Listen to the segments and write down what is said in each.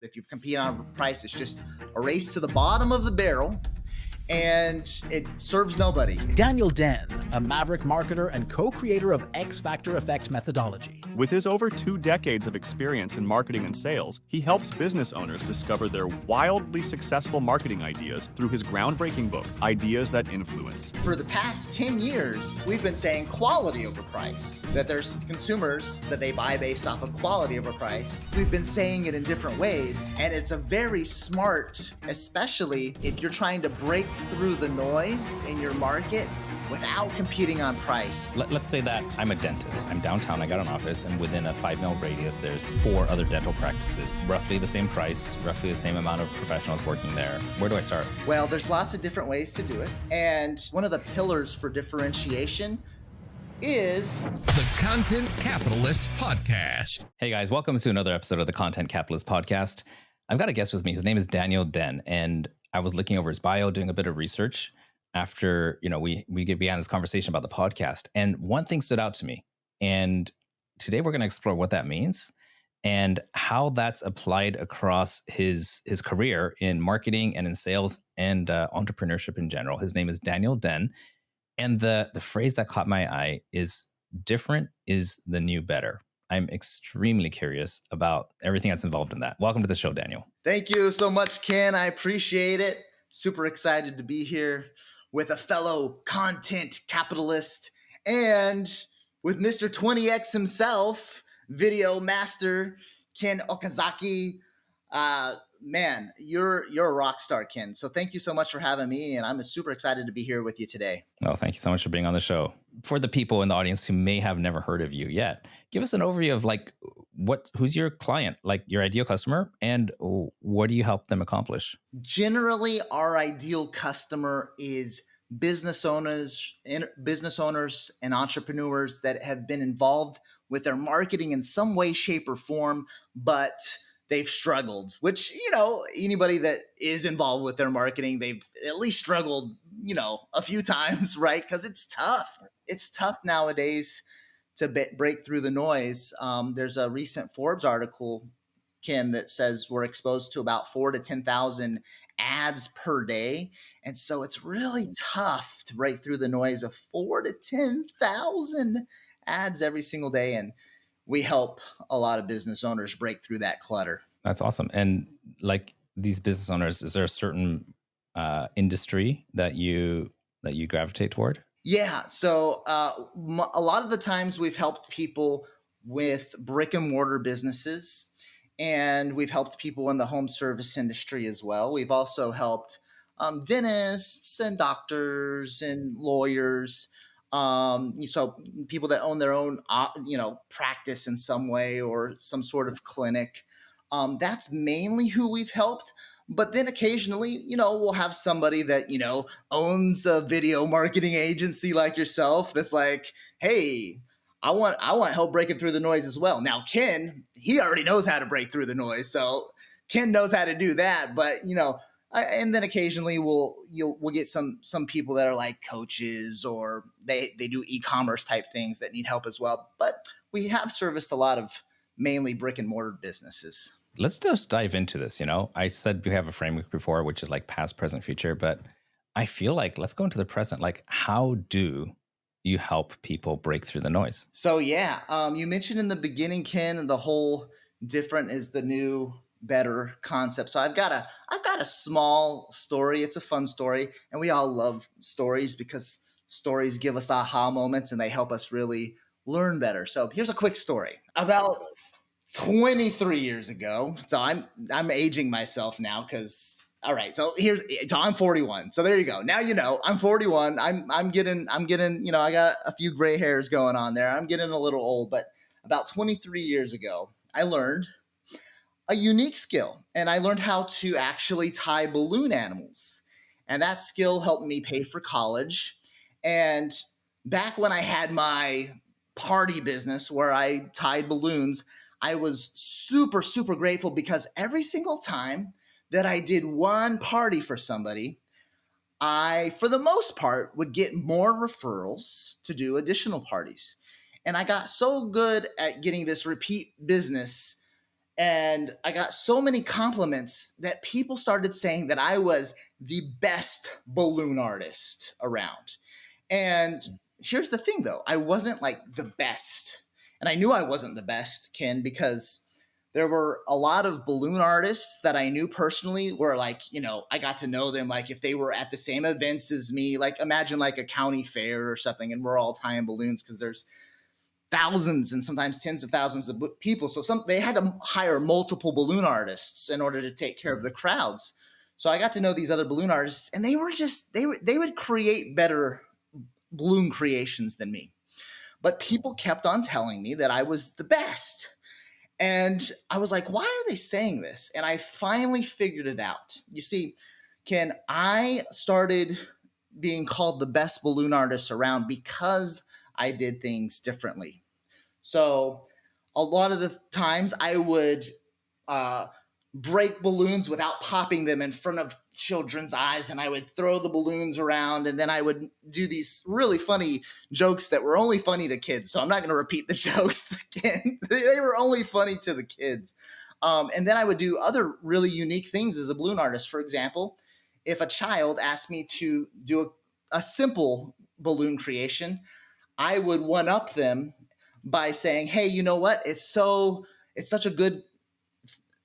If you compete on price, it's just a race to the bottom of the barrel, and it serves nobody. Daniel Den, a maverick marketer and co-creator of X Factor Effect methodology. With his over 2 decades of experience in marketing and sales, he helps business owners discover their wildly successful marketing ideas through his groundbreaking book, Ideas That Influence. For the past 10 years, we've been saying quality over price, that there's consumers that they buy based off of quality over price. We've been saying it in different ways, and it's a very smart, especially if you're trying to break through the noise in your market without competing on price. Let's say that I'm a dentist. I'm downtown, I got an office, and within a 5-mile radius, there's 4 other dental practices. Roughly the same price, roughly the same amount of professionals working there. Where do I start? Well, there's lots of different ways to do it. And one of the pillars for differentiation is the Content Capitalist Podcast. Hey guys, welcome to another episode of the Content Capitalist Podcast. I've got a guest with me. His name is Daniel Den, and I was looking over his bio, doing a bit of research after, we began this conversation about the podcast. And one thing stood out to me. And today we're going to explore what that means and how that's applied across his career in marketing and in sales and entrepreneurship in general. His name is Daniel Den. And the phrase that caught my eye is different is the new better. I'm extremely curious about everything that's involved in that. Welcome to the show, Daniel. Thank you so much, Ken. I appreciate it. Super excited to be here with a fellow content capitalist and with Mr. 20X himself, video master Ken Okazaki. Man, you're a rock star, Ken. So thank you so much for having me, and I'm super excited to be here with you today. Oh, thank you so much for being on the show. For the people in the audience who may have never heard of you yet, give us an overview of who's your client, like your ideal customer, and what do you help them accomplish? Generally, our ideal customer is business owners and entrepreneurs that have been involved with their marketing in some way, shape, or form, but they've struggled, which, anybody that is involved with their marketing, they've at least struggled, a few times, right? Because it's tough. It's tough nowadays to break through the noise. There's a recent Forbes article, Ken, that says we're exposed to about 4,000 to 10,000 ads per day. And so it's really tough to break through the noise of 4,000 to 10,000 ads every single day. And we help a lot of business owners break through that clutter. That's awesome. And like these business owners, is there a certain industry that you gravitate toward? Yeah. So a lot of the times we've helped people with brick and mortar businesses, and we've helped people in the home service industry as well. We've also helped dentists and doctors and lawyers. So people that own their own, practice in some way or some sort of clinic. That's mainly who we've helped. But then occasionally, we'll have somebody that, owns a video marketing agency like yourself that's like, hey, I want help breaking through the noise as well. Now, Ken, he already knows how to break through the noise. So Ken knows how to do that. But, and then occasionally we'll get some people that are like coaches, or they do e-commerce type things that need help as well. But we have serviced a lot of mainly brick and mortar businesses. Let's just dive into this. I said we have a framework before, which is like past, present, future, but I feel like let's go into the present. Like, how do you help people break through the noise? So yeah, you mentioned in the beginning, Ken, the whole different is the new better concept. So I've got a small story. It's a fun story, and we all love stories because stories give us aha moments and they help us really learn better. So here's a quick story. About 23 years ago. So I'm aging myself now because all right. So I'm 41. So there you go. Now I'm 41. I'm getting I got a few gray hairs going on there. I'm getting a little old, but about 23 years ago, I learned a unique skill, and I learned how to actually tie balloon animals. And that skill helped me pay for college. And back when I had my party business where I tied balloons, I was super, super grateful because every single time that I did one party for somebody, I, for the most part, would get more referrals to do additional parties. And I got so good at getting this repeat business And I got so many compliments that people started saying that I was the best balloon artist around. And here's the thing though, I wasn't like the best. And I knew I wasn't the best, Ken, because there were a lot of balloon artists that I knew personally where like, I got to know them like if they were at the same events as me, like imagine like a county fair or something and we're all tying balloons because there's thousands and sometimes tens of thousands of people. So they had to hire multiple balloon artists in order to take care of the crowds. So I got to know these other balloon artists and they would create better balloon creations than me. But people kept on telling me that I was the best. And I was like, why are they saying this? And I finally figured it out. You see, Ken, I started being called the best balloon artist around because I did things differently. So a lot of the times I would break balloons without popping them in front of children's eyes, and I would throw the balloons around, and then I would do these really funny jokes that were only funny to kids. So I'm not going to repeat the jokes again. They were only funny to the kids. And then I would do other really unique things as a balloon artist. For example, if a child asked me to do a simple balloon creation, I would one up them by saying, hey, you know what? It's such a good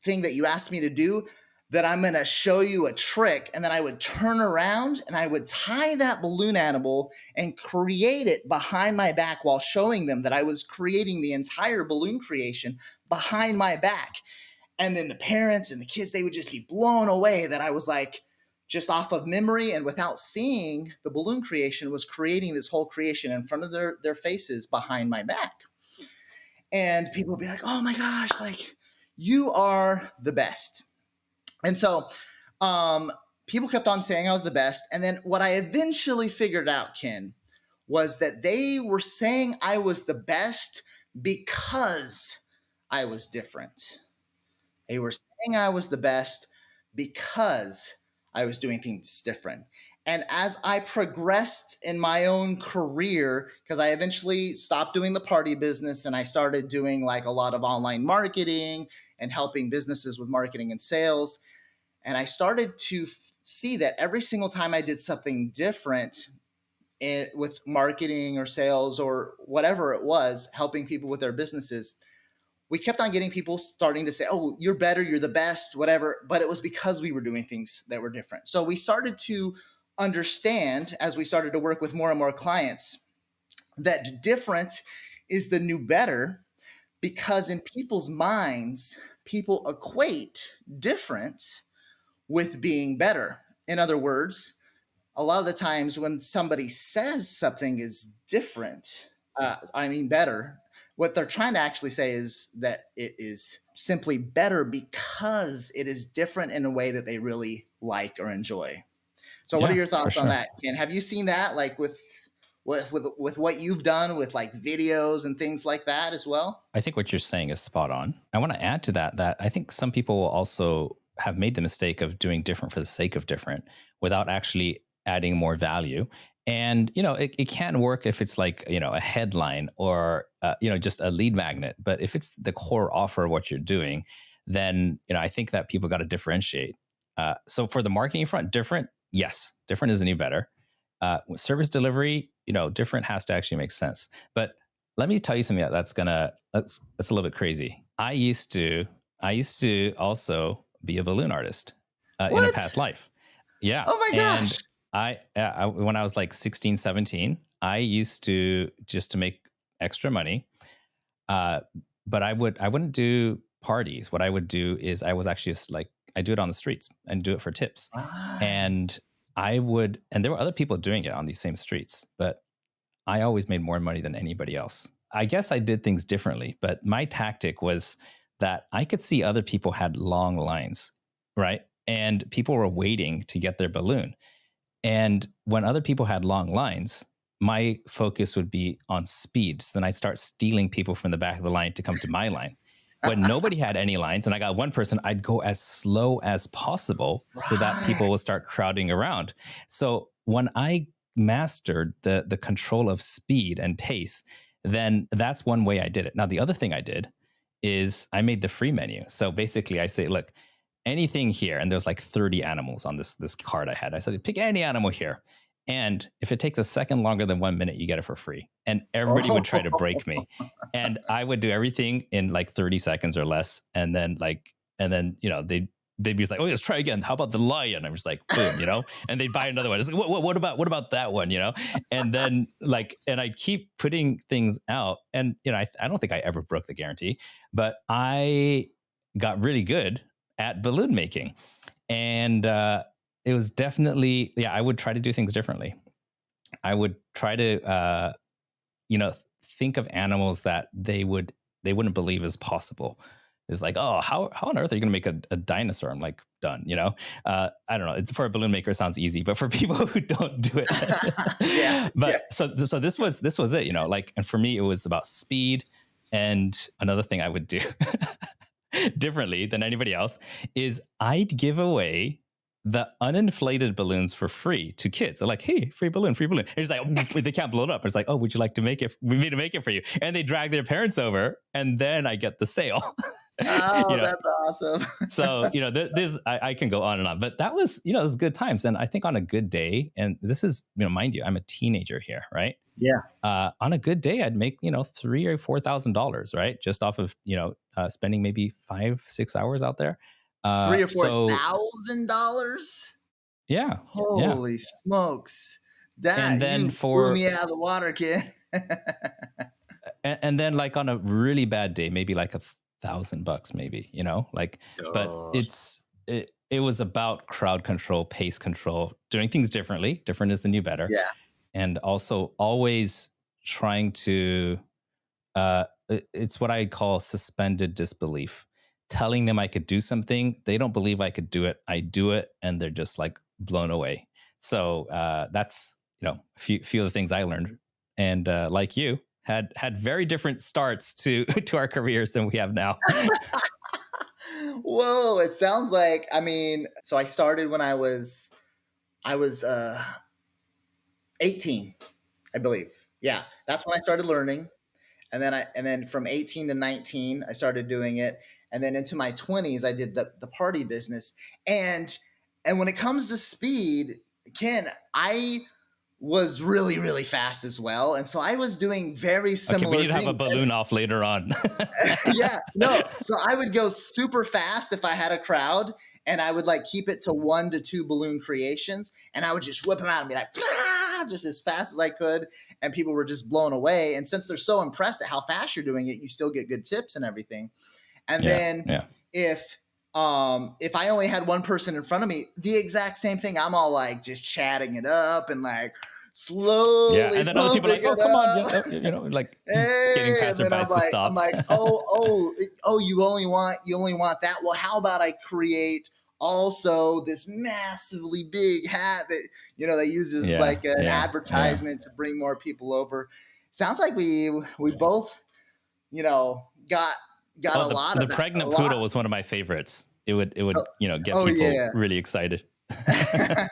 thing that you asked me to do that I'm going to show you a trick. And then I would turn around and I would tie that balloon animal and create it behind my back while showing them that I was creating the entire balloon creation behind my back. And then the parents and the kids, they would just be blown away that I was like, just off of memory and without seeing the balloon creation, was creating this whole creation in front of their faces behind my back. And people would be like, oh my gosh, like you are the best. And so people kept on saying I was the best. And then what I eventually figured out, Ken, was that they were saying I was the best because I was different. They were saying I was the best because I was doing things different. And as I progressed in my own career, because I eventually stopped doing the party business and I started doing like a lot of online marketing and helping businesses with marketing and sales. And I started to see that every single time I did something different with marketing or sales or whatever it was, helping people with their businesses, we kept on getting people starting to say, oh, you're better, you're the best, whatever. But it was because we were doing things that were different. So we started to understand, as we started to work with more and more clients, that different is the new better, because in people's minds, people equate different with being better. In other words, a lot of the times when somebody says something is different, better, what they're trying to actually say is that it is simply better because it is different in a way that they really like or enjoy. So what are your thoughts on that, Ken? Have you seen that like with what you've done with like videos and things like that as well? I think what you're saying is spot on. I want to add to that I think some people will also have made the mistake of doing different for the sake of different without actually adding more value. And, it can work if it's like, a headline or, just a lead magnet. But if it's the core offer of what you're doing, then, I think that people got to differentiate. So for the marketing front, different, yes, different is any better. Service delivery, different has to actually make sense. But let me tell you something that's a little bit crazy. I used to also be a balloon artist in a past life. Yeah. Oh my gosh. And I when I was like 16, 17, I used to just to make extra money. But I wouldn't do parties. What I would do is I was actually just like, I do it on the streets and do it for tips. And there were other people doing it on these same streets, but I always made more money than anybody else. I guess I did things differently, but my tactic was that I could see other people had long lines, right? And people were waiting to get their balloon. And when other people had long lines, my focus would be on speed. So then I'd start stealing people from the back of the line to come to my line. When nobody had any lines and I got one person, I'd go as slow as possible so that people will start crowding around. So when I mastered the control of speed and pace, then that's one way I did it. Now, the other thing I did is I made the free menu. So basically I say, look, anything here, and there's like 30 animals on this card I had. I said, pick any animal here. And if it takes a second longer than 1 minute, you get it for free. And everybody would try to break me. And I would do everything in like 30 seconds or less. And then they'd be just like, oh, let's try again. How about the lion? I'm just like, boom, and they'd buy another one. It's like, what about that one? And then and I keep putting things out. And, I don't think I ever broke the guarantee, but I got really good at balloon making. And it was definitely, I would try to do things differently. I would try to, think of animals that they wouldn't believe is possible. It's like, oh, how on earth are you going to make a dinosaur? I'm like, done, I don't know. It's, for a balloon maker, it sounds easy, but for people who don't do it. Yeah. But yeah. so this was it, and for me, it was about speed. And another thing I would do differently than anybody else is I'd give away the uninflated balloons for free to kids. They're like, hey, free balloon, free balloon. And it's like, oh, they can't blow it up. It's like, oh, would you like to make it? We need to make it for you. And they drag their parents over, and then I get the sale. Oh, that's awesome. So, this, I can go on and on, but that was, it was good times. And I think on a good day, and this is, mind you, I'm a teenager here, right? Yeah. On a good day, I'd make, $3,000 or $4,000, right? Just off of, spending maybe 5-6 hours out there. $3,000 or $4,000. Yeah. Holy smokes. That, and then blew me out of the water, kid. and then like on a really bad day, maybe like $1,000 maybe, but it was about crowd control, pace control, doing things differently. Different is the new better. Yeah. And also always trying to, it's what I call suspended disbelief. Telling them I could do something, they don't believe I could do it. I do it, and they're just like blown away. So that's a few of the things I learned, and like you, had very different starts to our careers than we have now. Whoa! It sounds like, so I started when I was 18, I believe. Yeah, that's when I started learning, and then from 18 to 19, I started doing it. And then into my 20s, I did the party business. And when it comes to speed, Ken, I was really, really fast as well. And so I was doing very similar we need to things. have a balloon off later on. Yeah, no. So I would go super fast if I had a crowd, and I would keep it to 1 to 2 balloon creations. And I would just whip them out and be like, just as fast as I could. And people were just blown away. And since they're so impressed at how fast you're doing it, you still get good tips and everything. And then if I only had one person in front of me, the exact same thing. I'm all just chatting it up and slowly. Yeah, and then other people are like, oh, come on, getting faster and fast to stop. I'm like, oh, you only want that. Well, how about I create also this massively big hat that they use as an advertisement to bring more people over. Sounds like we both got a lot of the pregnant poodle was one of my favorites. It would get people really excited. I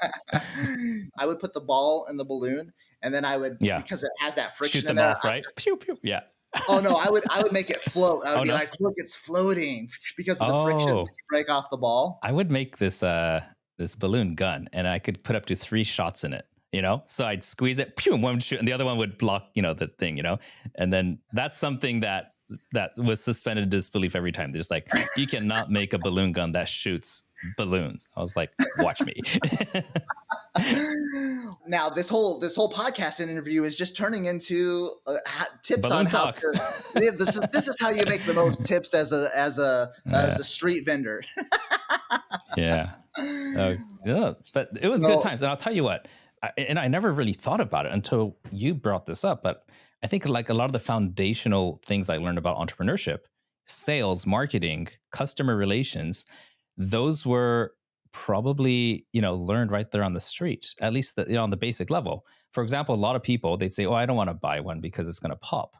would put the ball in the balloon, and then I would, because it has that friction. Shoot them off, right? Pew pew. Yeah. Oh no, I would make it float. I would be like, look, it's floating because of the friction when you break off the ball. I would make this balloon gun, and I could put up to 3 shots in it. So I'd squeeze it, pew, one would shoot, and the other one would block, the thing, and then that's something that was suspended disbelief every time. They're just like, you cannot make a balloon gun that shoots balloons. I was like, watch me. Now this whole podcast interview is just turning into tips balloon on talk. how to. This is how you make the most tips as a street vendor. Yeah. But it was good times, and I'll tell you what. I never really thought about it until you brought this up, but I think a lot of the foundational things I learned about entrepreneurship, sales, marketing, customer relations, those were probably, learned right there on the street, at least on the basic level. For example, a lot of people, they'd say, oh, I don't want to buy one because it's going to pop.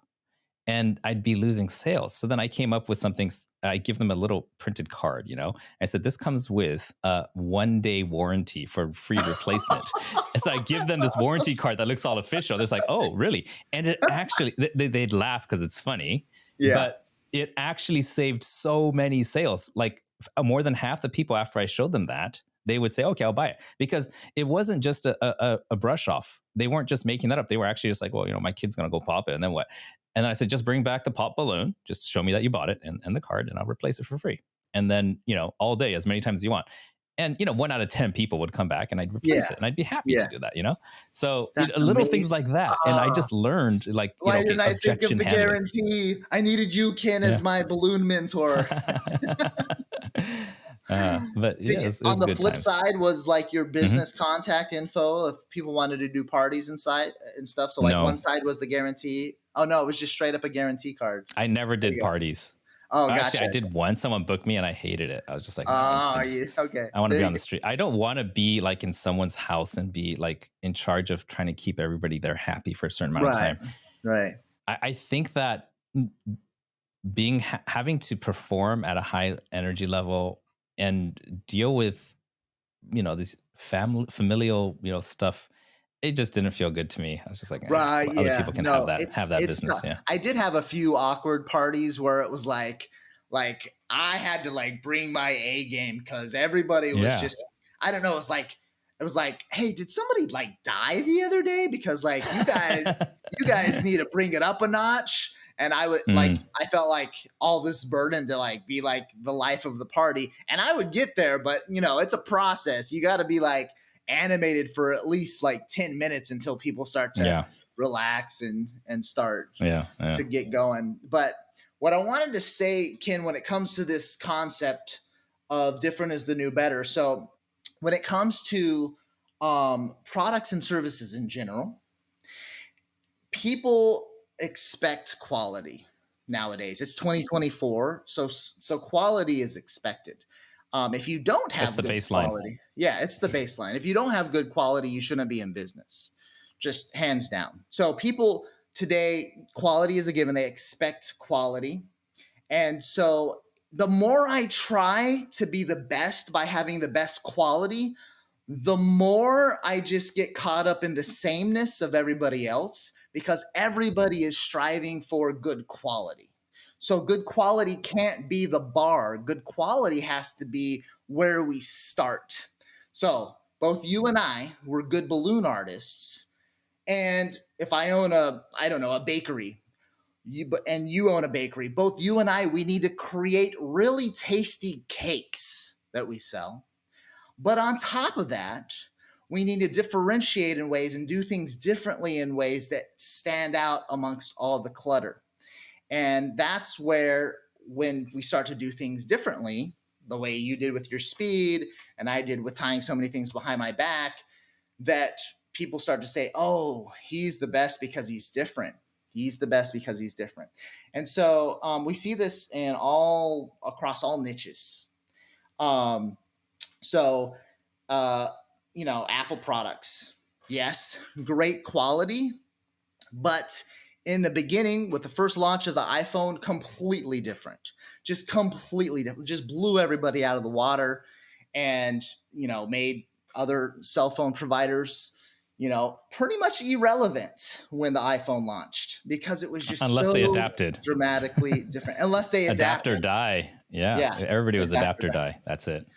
And I'd be losing sales. So then I came up with something. I give them a little printed card, I said, this comes with a 1-day warranty for free replacement. And so I give them this warranty card that looks all official. They're like, oh, really? And it actually, they'd laugh because it's funny. Yeah. But it actually saved so many sales. Like more than half the people after I showed them that, they would say, okay, I'll buy it. Because it wasn't just a brush off. They weren't just making that up. They were actually just like, well, my kid's going to go pop it. And then what? And then I said, just bring back the pop balloon. Just show me that you bought it and the card, and I'll replace it for free. And then, all day, as many times as you want. And, 1 out of 10 people would come back and I'd replace it. And I'd be happy to do that, So That's little things amazing. like that. And I just learned Why okay, didn't I think of objection the handling. guarantee? I needed you, Ken, as my balloon mentor. But yeah, it On was the good flip times. side was like your business contact info if people wanted to do parties inside and stuff. So like No. one side was the guarantee. Oh no, it was just straight up a guarantee card. I never did parties. Oh, Actually, gotcha. I did one. Someone booked me and I hated it. I was just like, no, Oh, yeah. Okay. I want to There be you on the street. I don't want to be like in someone's house and be like in charge of trying to keep everybody there happy for a certain amount of time. Right. I think that having to perform at a high energy level and deal with, this familial, stuff, it just didn't feel good to me. I was just like, Right. other Yeah. people can No, have that business. not. Yeah. I did have a few awkward parties where it was like I had to like bring my A game because everybody was just, I don't know. It was like, hey, did somebody like die the other day? Because like you guys need to bring it up a notch. And I would I felt like all this burden to like be like the life of the party. And I would get there, but it's a process. You got to be like animated for at least like 10 minutes until people start to relax and start to get going. But what I wanted to say, Ken, when it comes to this concept of different is the new better. So when it comes to products and services in general, people expect quality nowadays. It's 2024, so quality is expected. If you don't have the good baseline. quality, it's the baseline. If you don't have good quality, you shouldn't be in business, just hands down. So people today, quality is a given. They expect quality. And so the more I try to be the best by having the best quality, the more I just get caught up in the sameness of everybody else because everybody is striving for good quality. So good quality can't be the bar. Good quality has to be where we start. So both you and I were good balloon artists. And if I own a bakery, and you own a bakery, both you and I, we need to create really tasty cakes that we sell. But on top of that, we need to differentiate in ways and do things differently in ways that stand out amongst all the clutter. And that's where, when we start to do things differently, the way you did with your speed and I did with tying so many things behind my back, that people start to say, oh, he's the best because he's different. He's the best because he's different. And so we see this across all niches. So, Apple products, yes, great quality, but in the beginning, with the first launch of the iPhone, completely different, just blew everybody out of the water and, made other cell phone providers, pretty much irrelevant when the iPhone launched because it was just unless they adapted dramatically different. Unless they adapt adapted. or die. Yeah. Everybody was adapt or die. That's it.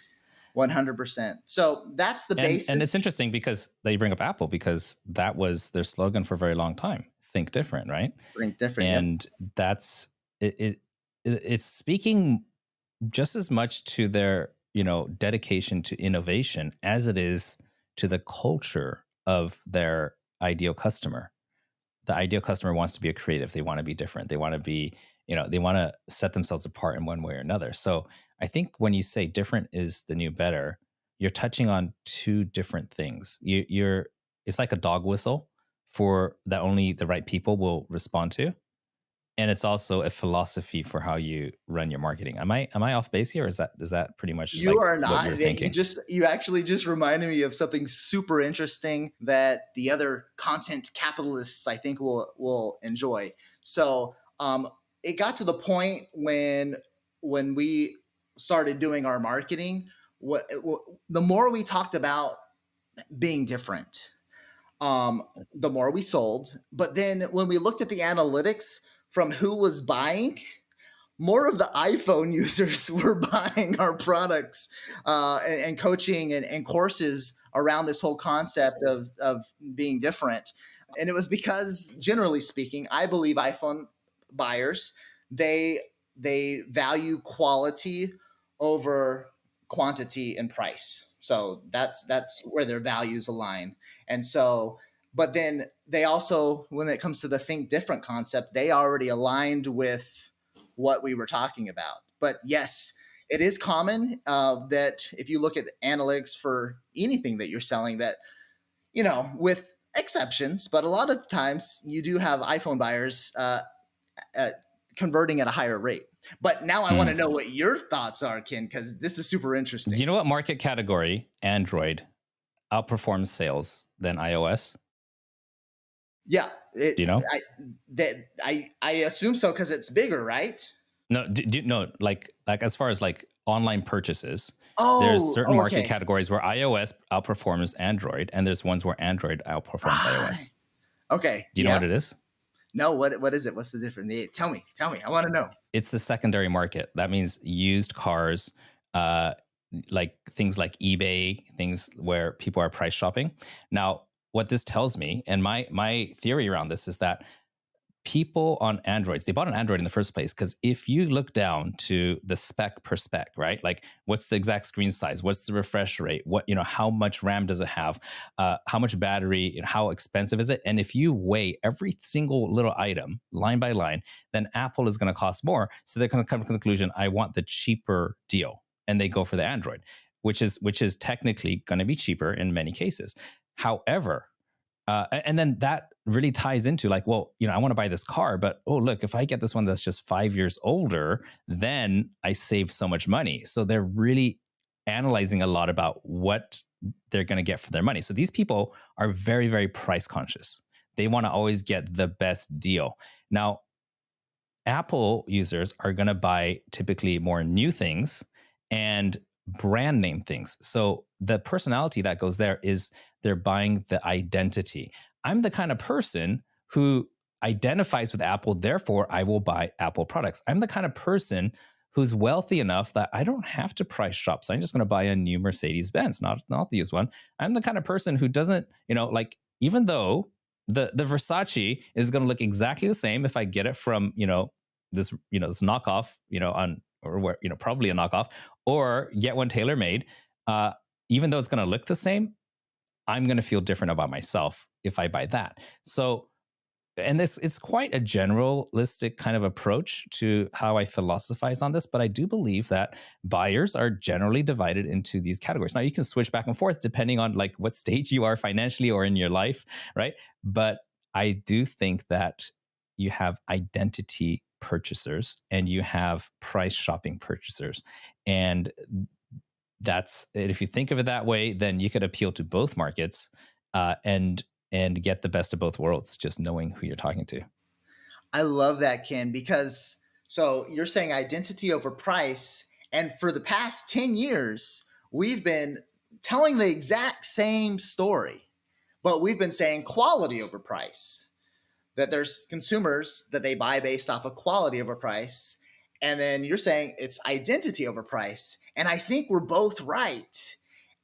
100%. So that's the basis. And it's interesting because that you bring up Apple because that was their slogan for a very long time. Think different, right? Think different. And that's it. It's speaking just as much to their, dedication to innovation as it is to the culture of their ideal customer. The ideal customer wants to be a creative. They want to be different. They want to be, they want to set themselves apart in one way or another. So I think when you say different is the new better, you're touching on two different things. It's like a dog whistle for that only the right people will respond to. And it's also a philosophy for how you run your marketing. Am I off base here? Or is that pretty much you are not? What you're thinking? You actually just reminded me of something super interesting that the other content capitalists I think will enjoy. So it got to the point when we started doing our marketing, the more we talked about being different, the more we sold. But then when we looked at the analytics from who was buying, more of the iPhone users were buying our products and coaching and courses around this whole concept of being different. And it was because, generally speaking, I believe iPhone buyers, they they value quality over quantity and price. So that's where their values align. And so, but then they also, when it comes to the think different concept, they already aligned with what we were talking about. But yes, it is common that if you look at analytics for anything that you're selling, that, with exceptions, but a lot of times you do have iPhone buyers uh, converting at a higher rate. But now I want to know what your thoughts are, Ken, because this is super Do you interesting. know what market category Android outperforms sales than iOS? Yeah, Do you know? I assume so because it's bigger, right? No, no, like as far as like online purchases, there's certain Oh, market okay. categories where iOS outperforms Android, and there's ones where Android outperforms Right. iOS. Okay. Do you know Yeah. what it is? No. What is it? What's the difference? Tell me. Tell me. I want to know. It's the secondary market. That means used cars, uh, like things like eBay, things where people are price shopping. Now, what this tells me, and my theory around this is that people on Androids, they bought an Android in the first place because if you look down to the spec per spec, right? Like what's the exact screen size? What's the refresh rate? How much RAM does it have? How much battery and how expensive is it? And if you weigh every single little item line by line, then Apple is going to cost more. So they're going to come to the conclusion, I want the cheaper deal. And they go for the Android, which is technically going to be cheaper in many cases. However, and then that really ties into like, well, I want to buy this car, but oh, look, if I get this one that's just 5 years older, then I save so much money. So they're really analyzing a lot about what they're going to get for their money. So these people are very, very price conscious. They want to always get the best deal. Now, Apple users are going to buy typically more new things and brand name things. So the personality that goes there is they're buying the identity. I'm the kind of person who identifies with Apple, therefore I will buy Apple products. I'm the kind of person who's wealthy enough that I don't have to price shop. So I'm just going to buy a new Mercedes Benz, not the used one. I'm the kind of person who doesn't, like even though the Versace is going to look exactly the same if I get it from, this knockoff, on or where, probably a knockoff, or get one tailor made. Even though it's going to look the same, I'm going to feel different about myself if I buy that. So, and this is quite a generalistic kind of approach to how I philosophize on this, but I do believe that buyers are generally divided into these categories. Now, you can switch back and forth depending on like what stage you are financially or in your life, right? But I do think that you have identity purchasers and you have price shopping purchasers. And that's, if you think of it that way, then you could appeal to both markets and get the best of both worlds, just knowing who you're talking to. I love that, Ken, because so you're saying identity over price. And for the past 10 years, we've been telling the exact same story, but we've been saying quality over price. That there's consumers that they buy based off of quality over price. And then you're saying it's identity over price. And I think we're both right.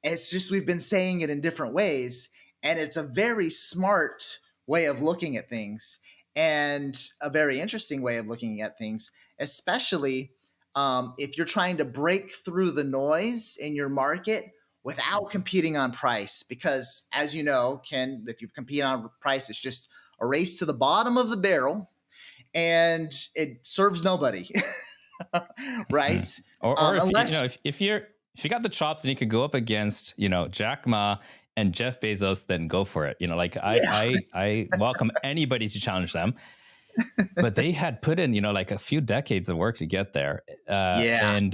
It's just we've been saying it in different ways. And it's a very smart way of looking at things and a very interesting way of looking at things, especially if you're trying to break through the noise in your market without competing on price. Because as you know, Ken, if you compete on price, it's just a race to the bottom of the barrel and it serves nobody. Right? Or if Unless if you got the chops and you could go up against Jack Ma and Jeff Bezos, then go for it. Like yeah. I welcome anybody to challenge them. But they had put in like a few decades of work to get there, Yeah. and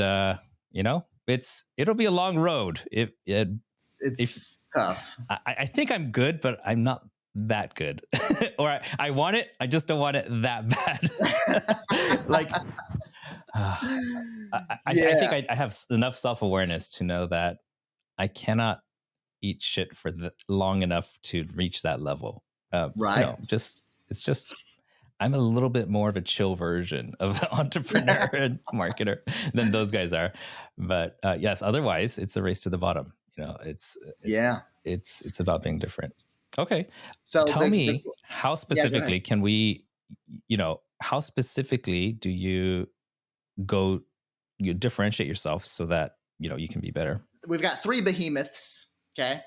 it'll be a long road. If It's tough. I think I'm good, but I'm not that good, or I want it. I just don't want it that bad. Like. I think I have enough self-awareness to know that I cannot eat shit for long enough to reach that level. Right. It's just I'm a little bit more of a chill version of an entrepreneur and marketer than those guys are. But yes, otherwise it's a race to the bottom. You know, Yeah. it's about being different. Okay. So Tell the me how yeah, go ahead. specifically can we, how specifically do you go, you differentiate yourself so that, you can be better? We've got three behemoths. Okay.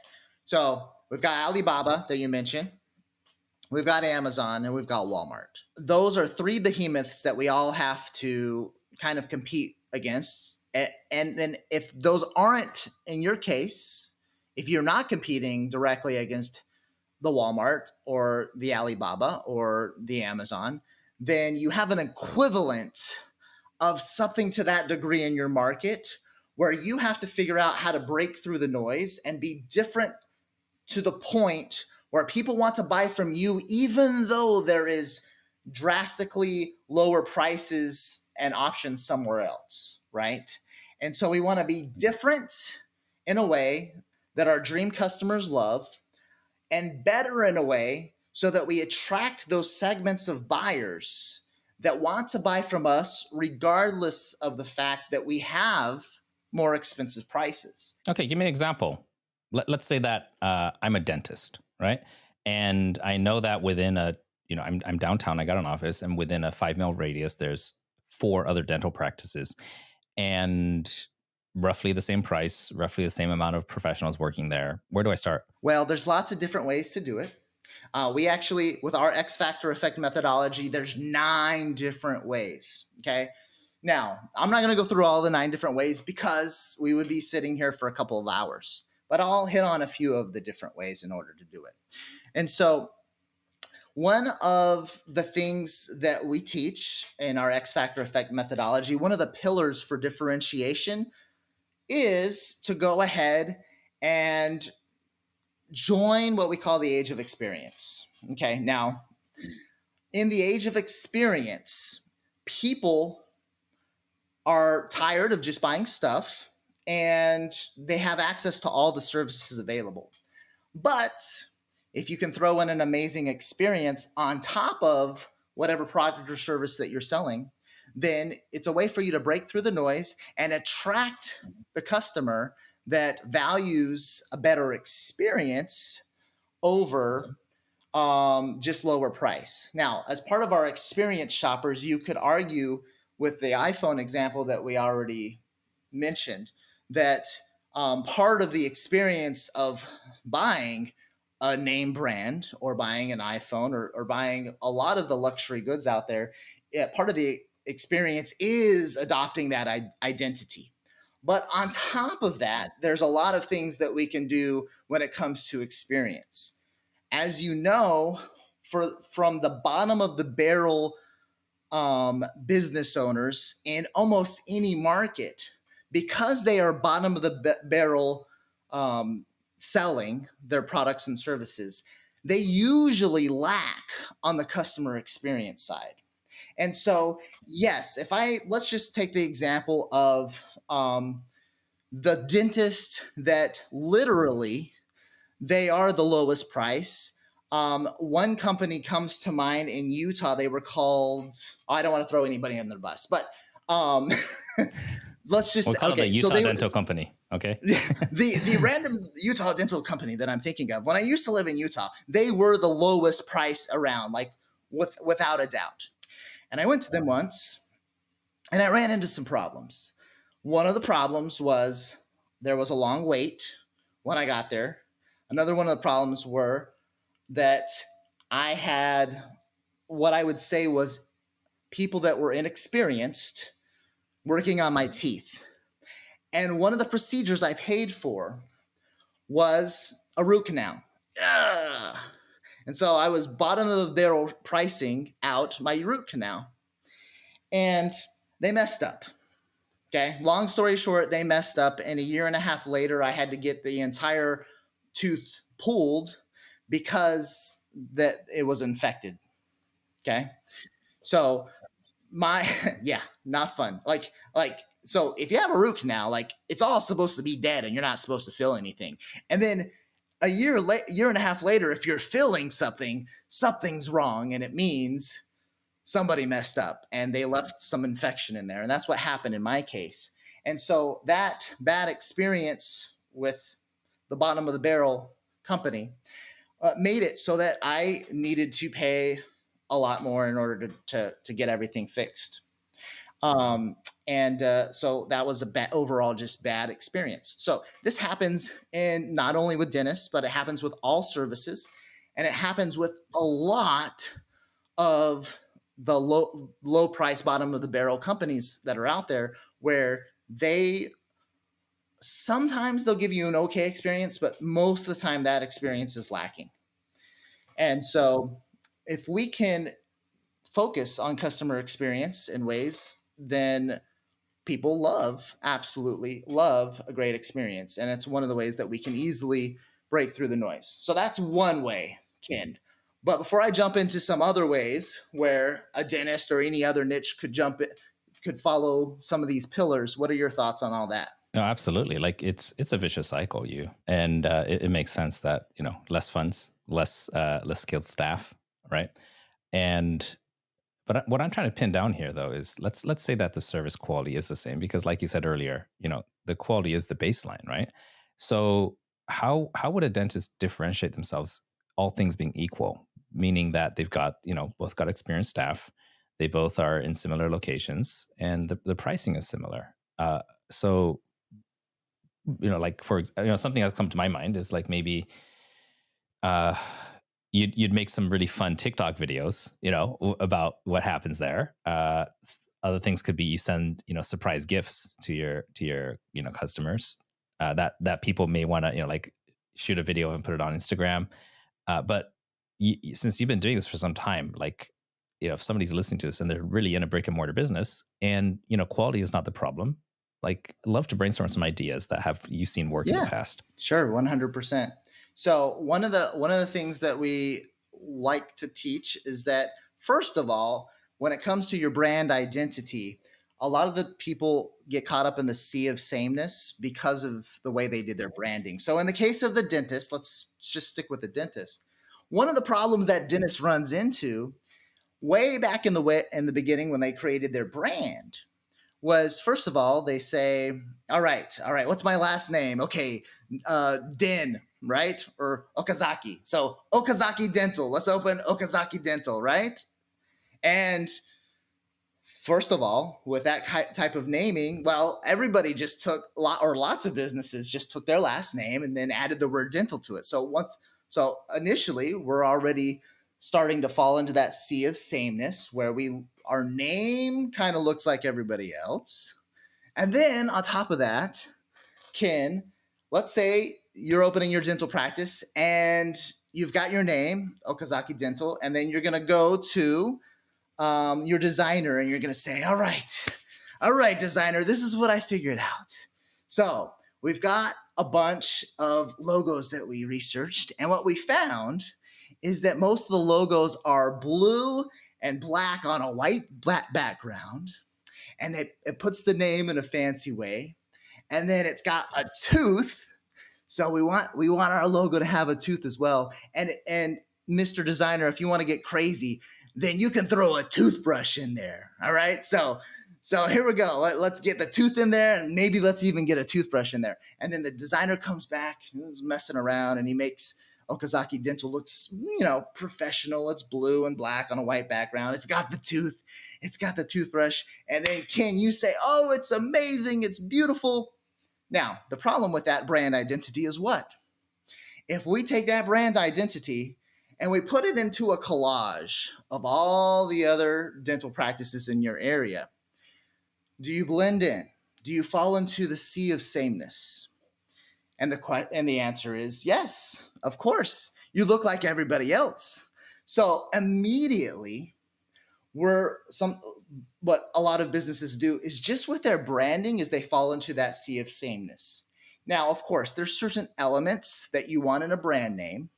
So we've got Alibaba that you mentioned. We've got Amazon and we've got Walmart. Those are three behemoths that we all have to kind of compete against. And then if those aren't in your case, if you're not competing directly against the Walmart or the Alibaba or the Amazon, then you have an equivalent of something to that degree in your market where you have to figure out how to break through the noise and be different to the point where people want to buy from you, even though there is drastically lower prices and options somewhere else, right? And so we want to be different in a way that our dream customers love and better in a way so that we attract those segments of buyers that want to buy from us regardless of the fact that we have more expensive prices. Okay, give me an example. Let's say that I'm a dentist, right? And I know that within I'm downtown, I got an office, and within a 5 mile radius, there's 4 other dental practices, and roughly the same price, roughly the same amount of professionals working there. Where do I start? Well, there's lots of different ways to do it. We actually, with our X factor effect methodology, there's 9 different ways. Okay. Now, I'm not going to go through all the 9 different ways because we would be sitting here for a couple of hours, but I'll hit on a few of the different ways in order to do it. And so, one of the things that we teach in our X factor effect methodology, one of the pillars for differentiation is to go ahead and join what we call the age of experience. Okay, now in the age of experience, people are tired of just buying stuff and they have access to all the services available. But if you can throw in an amazing experience on top of whatever product or service that you're selling, then it's a way for you to break through the noise and attract the customer that values a better experience over just lower price. Now, as part of our experience shoppers, you could argue with the iPhone example that we already mentioned that part of the experience of buying a name brand or buying an iPhone or buying a lot of the luxury goods out there, part of the experience is adopting that identity. But on top of that, there's a lot of things that we can do when it comes to experience. As you know, from the bottom of the barrel business owners in almost any market, because they are bottom of the barrel selling their products and services, they usually lack on the customer experience side. And so, yes, let's just take the example of the dentist that literally they are the lowest price. One company comes to mind in Utah. They were called, I don't want to throw anybody under the bus, but let's just We'll call it the Utah Dental Company. Okay. the random Utah dental company that I'm thinking of. When I used to live in Utah, they were the lowest price around, like without a doubt. And I went to them once and I ran into some problems. One of the problems was there was a long wait when I got there. Another one of the problems were that I had what I would say was people that were inexperienced working on my teeth. And one of the procedures I paid for was a root canal. Ugh. And so I was bottom of the barrel pricing out my root canal. And they messed up. Okay. Long story short, they messed up. And a year and a half later, I had to get the entire tooth pulled because that it was infected. Okay. So yeah, not fun. So if you have a root canal, like it's all supposed to be dead and you're not supposed to feel anything. And then a year and a half later, if you're feeling something, something's wrong. And it means somebody messed up and they left some infection in there. And that's what happened in my case. And so that bad experience with the bottom of the barrel company made it so that I needed to pay a lot more in order to get everything fixed. So that was overall just bad experience. So this happens in not only with dentists, but it happens with all services, and it happens with a lot of the low price bottom of the barrel companies that are out there, where they sometimes they'll give you an okay experience, but most of the time that experience is lacking. And so if we can focus on customer experience in ways, then people absolutely love a great experience. And it's one of the ways that we can easily break through the noise. So that's one way, Ken. But before I jump into some other ways where a dentist or any other niche could follow some of these pillars, what are your thoughts on all that? No, absolutely. Like it's a vicious cycle, and it makes sense that less funds, less skilled staff, right? And but what I'm trying to pin down here, though, is let's say that the service quality is the same, because, like you said earlier, the quality is the baseline, right? So how would a dentist differentiate themselves, all things being equal, meaning that they've got both got experienced staff, they both are in similar locations, and the pricing is similar. So like for something that's come to my mind is like maybe you'd make some really fun TikTok videos, about what happens there. Other things could be you send surprise gifts to your customers that people may want to like shoot a video and put it on Instagram. But since you've been doing this for some time, like if somebody's listening to this and they're really in a brick and mortar business, and quality is not the problem, like I'd love to brainstorm some ideas that have you seen work in the past. Sure, 100%. So one of the things that we like to teach is that, first of all, when it comes to your brand identity, a lot of the people get caught up in the sea of sameness because of the way they did their branding. So in the case of the dentist, let's just stick with the dentist. One of the problems that dentist runs into way back in the beginning when they created their brand was, first of all, they say, all right, what's my last name? Okay, Den, right? Or Okazaki. So Okazaki Dental. Let's open Okazaki Dental, right? And first of all, with that type of naming, well, everybody just took lots of businesses just took their last name and then added the word dental to it. So initially, we're already starting to fall into that sea of sameness where our name kind of looks like everybody else. And then on top of that, Ken, let's say you're opening your dental practice and you've got your name, Okazaki Dental, and then you're going to go to your designer and you're going to say, all right, designer, this is what I figured out. So we've got a bunch of logos that we researched, and what we found is that most of the logos are blue and black on a black background, and it puts the name in a fancy way, and then it's got a tooth. So we want our logo to have a tooth as well. And Mr. Designer, if you want to get crazy, then you can throw a toothbrush in there. All right. So here we go. Let's get the tooth in there, and maybe let's even get a toothbrush in there. And then the designer comes back, he's messing around, and he makes Okazaki Dental looks, professional. It's blue and black on a white background. It's got the tooth. It's got the toothbrush. And then Ken, you say, oh, it's amazing. It's beautiful. Now, the problem with that brand identity is what? If we take that brand identity and we put it into a collage of all the other dental practices in your area, do you blend in? Do you fall into the sea of sameness? And the answer is yes, of course. You look like everybody else. So immediately, what a lot of businesses do is just with their branding is they fall into that sea of sameness. Now, of course, there's certain elements that you want in a brand name,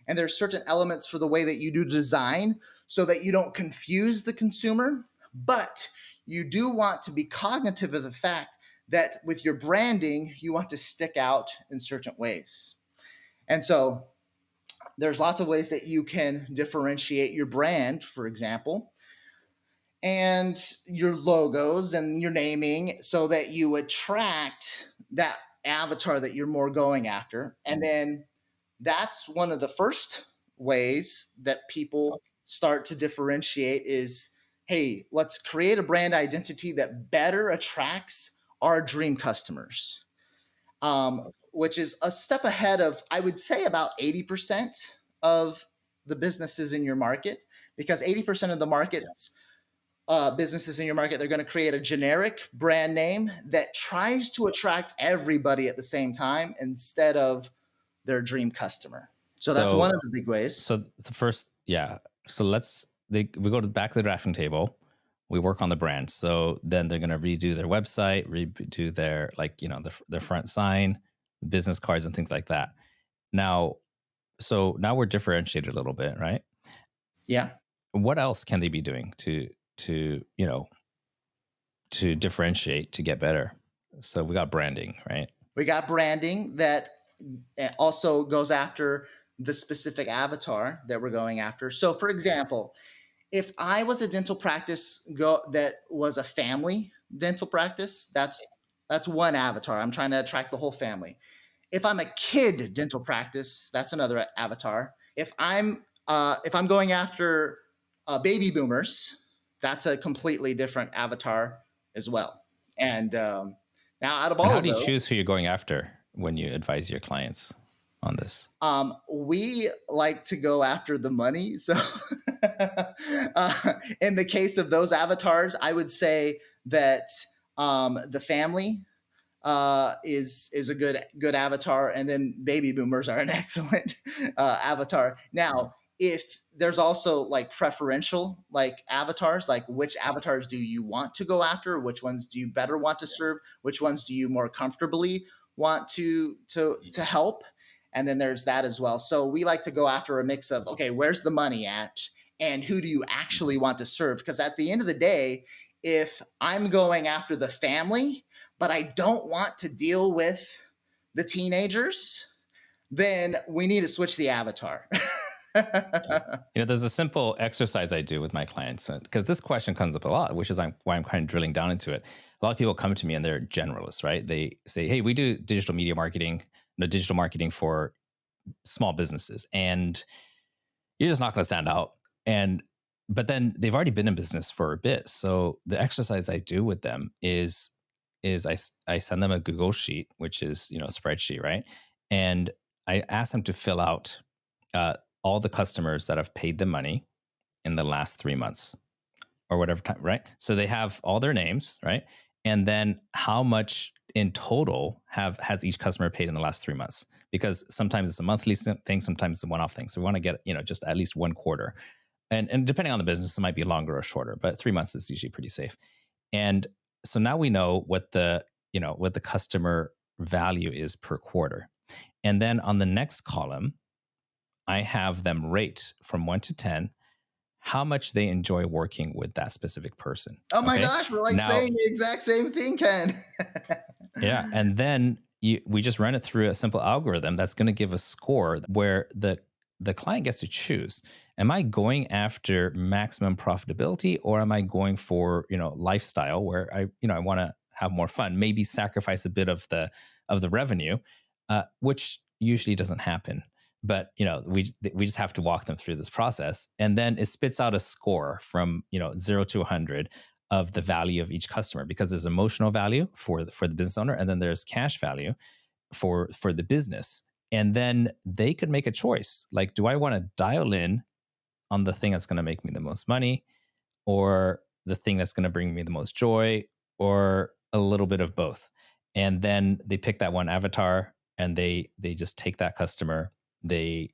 and there's certain elements for the way that you do design so that you don't confuse the consumer, but you do want to be cognitive of the fact that with your branding, you want to stick out in certain ways. And so there's lots of ways that you can differentiate your brand, for example. and your logos and your naming so that you attract that avatar that you're more going after. And then that's one of the first ways that people start to differentiate is, hey, let's create a brand identity that better attracts our dream customers, which is a step ahead of, I would say, about 80% of the businesses in your market, because 80% of the market's businesses in your market, they're going to create a generic brand name that tries to attract everybody at the same time instead of their dream customer. So that's one So of the big ways. so the first, yeah. So we go to the back of the drafting table. We work on the brand. So then they're going to redo their website, redo their, like, their front sign, business cards, and things like that. Now, so now we're differentiated a little bit, right? Yeah. What else can they be doing to to differentiate, to get better? So we got branding, right? We got branding that also goes after the specific avatar that we're going after. So, for example, if I was a dental practice that was a family dental practice, that's one avatar. I'm trying to attract the whole family. If I'm a kid dental practice, that's another avatar. If I'm going after baby boomers, that's a completely different avatar as well. And now, out of And all how of do you those, choose who you're going after when you advise your clients on this? we like to go after the money. So, in the case of those avatars, I would say that the family is a good avatar, and then baby boomers are an excellent avatar. Now, if there's also like preferential like avatars, like which avatars do you want to go after? Which ones do you better want to serve? Which ones do you more comfortably want to help? And then there's that as well. So we like to go after a mix of, okay, where's the money at, and who do you actually want to serve? Because at the end of the day, if I'm going after the family, but I don't want to deal with the teenagers, then we need to switch the avatar. There's a simple exercise I do with my clients, because this question comes up a lot, which is why I'm kind of drilling down into it. A lot of people come to me and they're generalists, right? They say, hey, we do digital media marketing, digital marketing for small businesses, and you're just not going to stand out. But then they've already been in business for a bit. So the exercise I do with them is I send them a Google sheet, which is, a spreadsheet, right? And I ask them to fill out all the customers that have paid them money in the last 3 months or whatever time, right? So they have all their names, right? And then how much in total has each customer paid in the last 3 months? Because sometimes it's a monthly thing, sometimes it's a one-off thing. So we want to get, just at least one quarter. And depending on the business, it might be longer or shorter, but 3 months is usually pretty safe. And so now we know what the customer value is per quarter. And then on the next column, I have them rate from 1 to 10 how much they enjoy working with that specific person. Oh my gosh, we're like saying the exact same thing, Ken. Yeah. And then we just run it through a simple algorithm that's going to give a score where the client gets to choose. Am I going after maximum profitability, or am I going for, lifestyle where I want to have more fun, maybe sacrifice a bit of the revenue, which usually doesn't happen. But, we just have to walk them through this process. And then it spits out a score from, 0 to 100 of the value of each customer, because there's emotional value for the business owner, and then there's cash value for the business. And then they could make a choice. Like, do I want to dial in on the thing that's going to make me the most money, or the thing that's going to bring me the most joy, or a little bit of both? And then they pick that one avatar, and they just take that customer. They,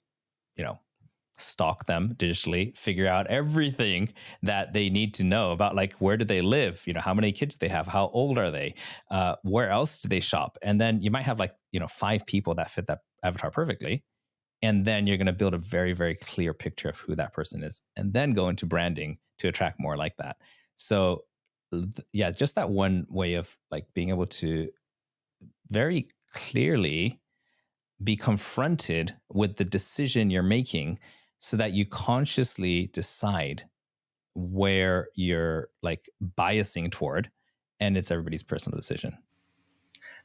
stalk them digitally, figure out everything that they need to know about, like, where do they live? How many kids they have? How old are they? Where else do they shop? And then you might have 5 people that fit that avatar perfectly. And then you're going to build a very, very clear picture of who that person is, and then go into branding to attract more like that. So yeah, just that one way of being able to very clearly be confronted with the decision you're making, so that you consciously decide where you're like biasing toward, and it's everybody's personal decision.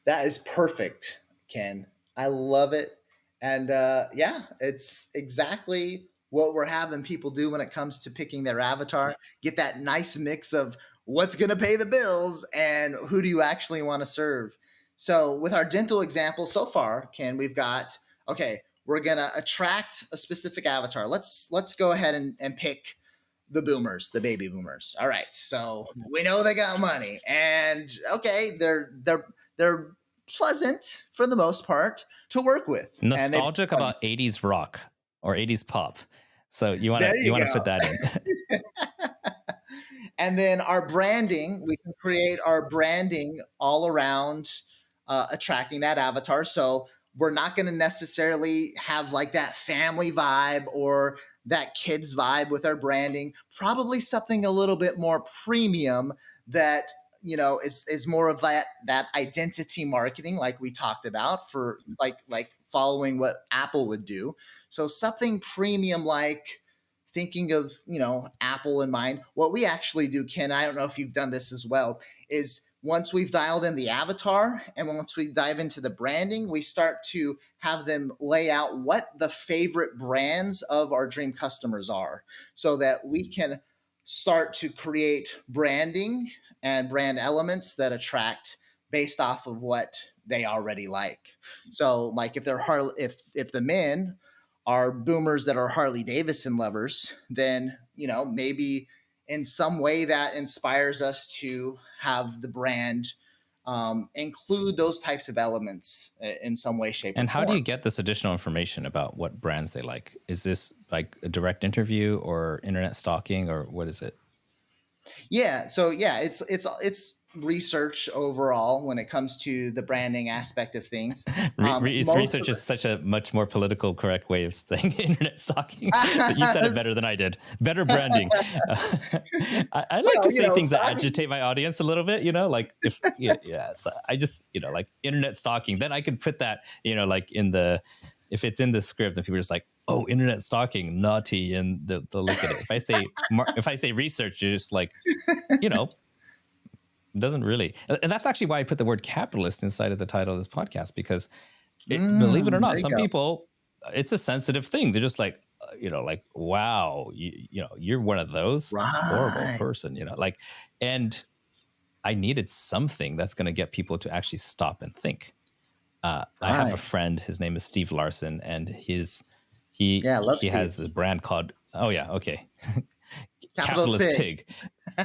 That is perfect, Ken. I love it. And yeah, it's exactly what we're having people do when it comes to picking their avatar. Get that nice mix of what's going to pay the bills and who do you actually want to serve. So, with our dental example so far, Ken, we've got okay, we're going to attract a specific avatar. Let's go ahead and pick the boomers, the baby boomers. All right. So we know they got money, and okay, they're pleasant for the most part to work with. Nostalgic about 80s rock or 80s pop. So you want to put that in. And then our branding, we can create our branding all around attracting that avatar. So we're not going to necessarily have like that family vibe or that kids vibe with our branding. Probably something a little bit more premium that is more of that identity marketing, like we talked about, for like following what Apple would do. So something premium, like thinking of Apple in mind. What we actually do, Ken, I don't know if you've done this as well, is once we've dialed in the avatar and once we dive into the branding, we start to have them lay out what the favorite brands of our dream customers are, so that we can start to create branding and brand elements that attract based off of what they already like. So like if the men are boomers that are Harley Davidson lovers, then maybe in some way that inspires us to have the brand include those types of elements in some way, shape, and or how form. do you get this additional information about what brands they like? Is this like a direct interview or internet stalking, or what is it? Yeah. So yeah, it's research overall when it comes to the branding aspect of things. Research is such a much more political correct way of saying internet stalking. But you said it better than I did. Better branding. I like to say things that agitate my audience a little bit, like if, so I just, like internet stalking, then I could put that, like if it's in the script and people are just like, oh, internet stalking, naughty, and they'll look at it. If I say research, you're just like, doesn't really. And that's actually why I put the word capitalist inside of the title of this podcast, because believe it or not, some people, it's a sensitive thing. They're just like, like, wow, you're one of those horrible person, and I needed something that's going to get people to actually stop and think. I have a friend, his name is Steve Larson, and he has a brand called, Capitalist Pig.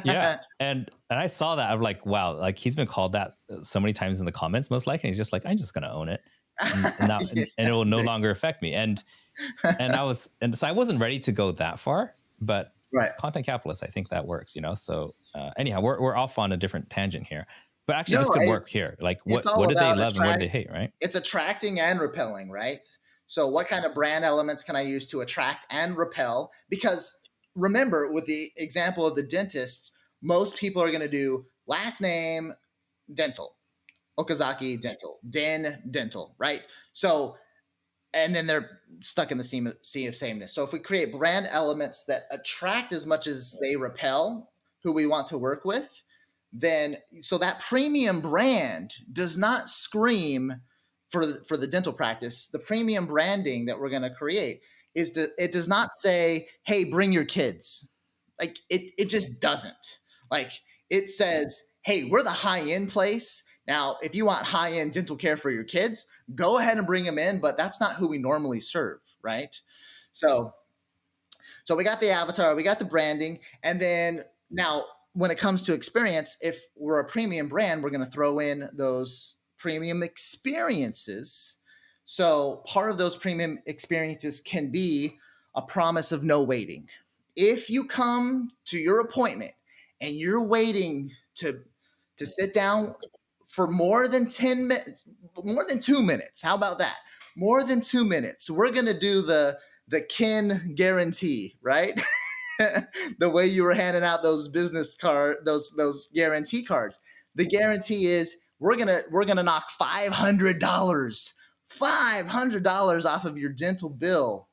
Yeah. And I saw that. I'm like, wow, like he's been called that so many times in the comments, most likely. And he's just like, I'm just going to own it. And it will no longer affect me. And so I wasn't ready to go that far, but content capitalist, I think that works, So anyhow, we're off on a different tangent here. But actually, this could work here. Like, what do they love and what do they hate, right? It's attracting and repelling, right? So what kind of brand elements can I use to attract and repel? Because remember, with the example of the dentists, most people are going to do last name dental, Okazaki dental, Den dental, right? So, and then they're stuck in the sea of sameness. So if we create brand elements that attract as much as they repel who we want to work with, then so that premium brand does not scream for the dental practice. The premium branding that we're going to create it does not say, hey, bring your kids. Like it just doesn't. Like it says, hey, we're the high-end place. Now, if you want high-end dental care for your kids, go ahead and bring them in, but that's not who we normally serve, right? So we got the avatar, we got the branding, and then now when it comes to experience, if we're a premium brand, we're going to throw in those premium experiences. So part of those premium experiences can be a promise of no waiting. If you come to your appointment and you're waiting to sit down for more than 10 minutes, more than 2 minutes, how about that? More than 2 minutes, we're going to do the Ken guarantee, right? The way you were handing out those business card, those guarantee cards. The guarantee is we're gonna knock $500 off of your dental bill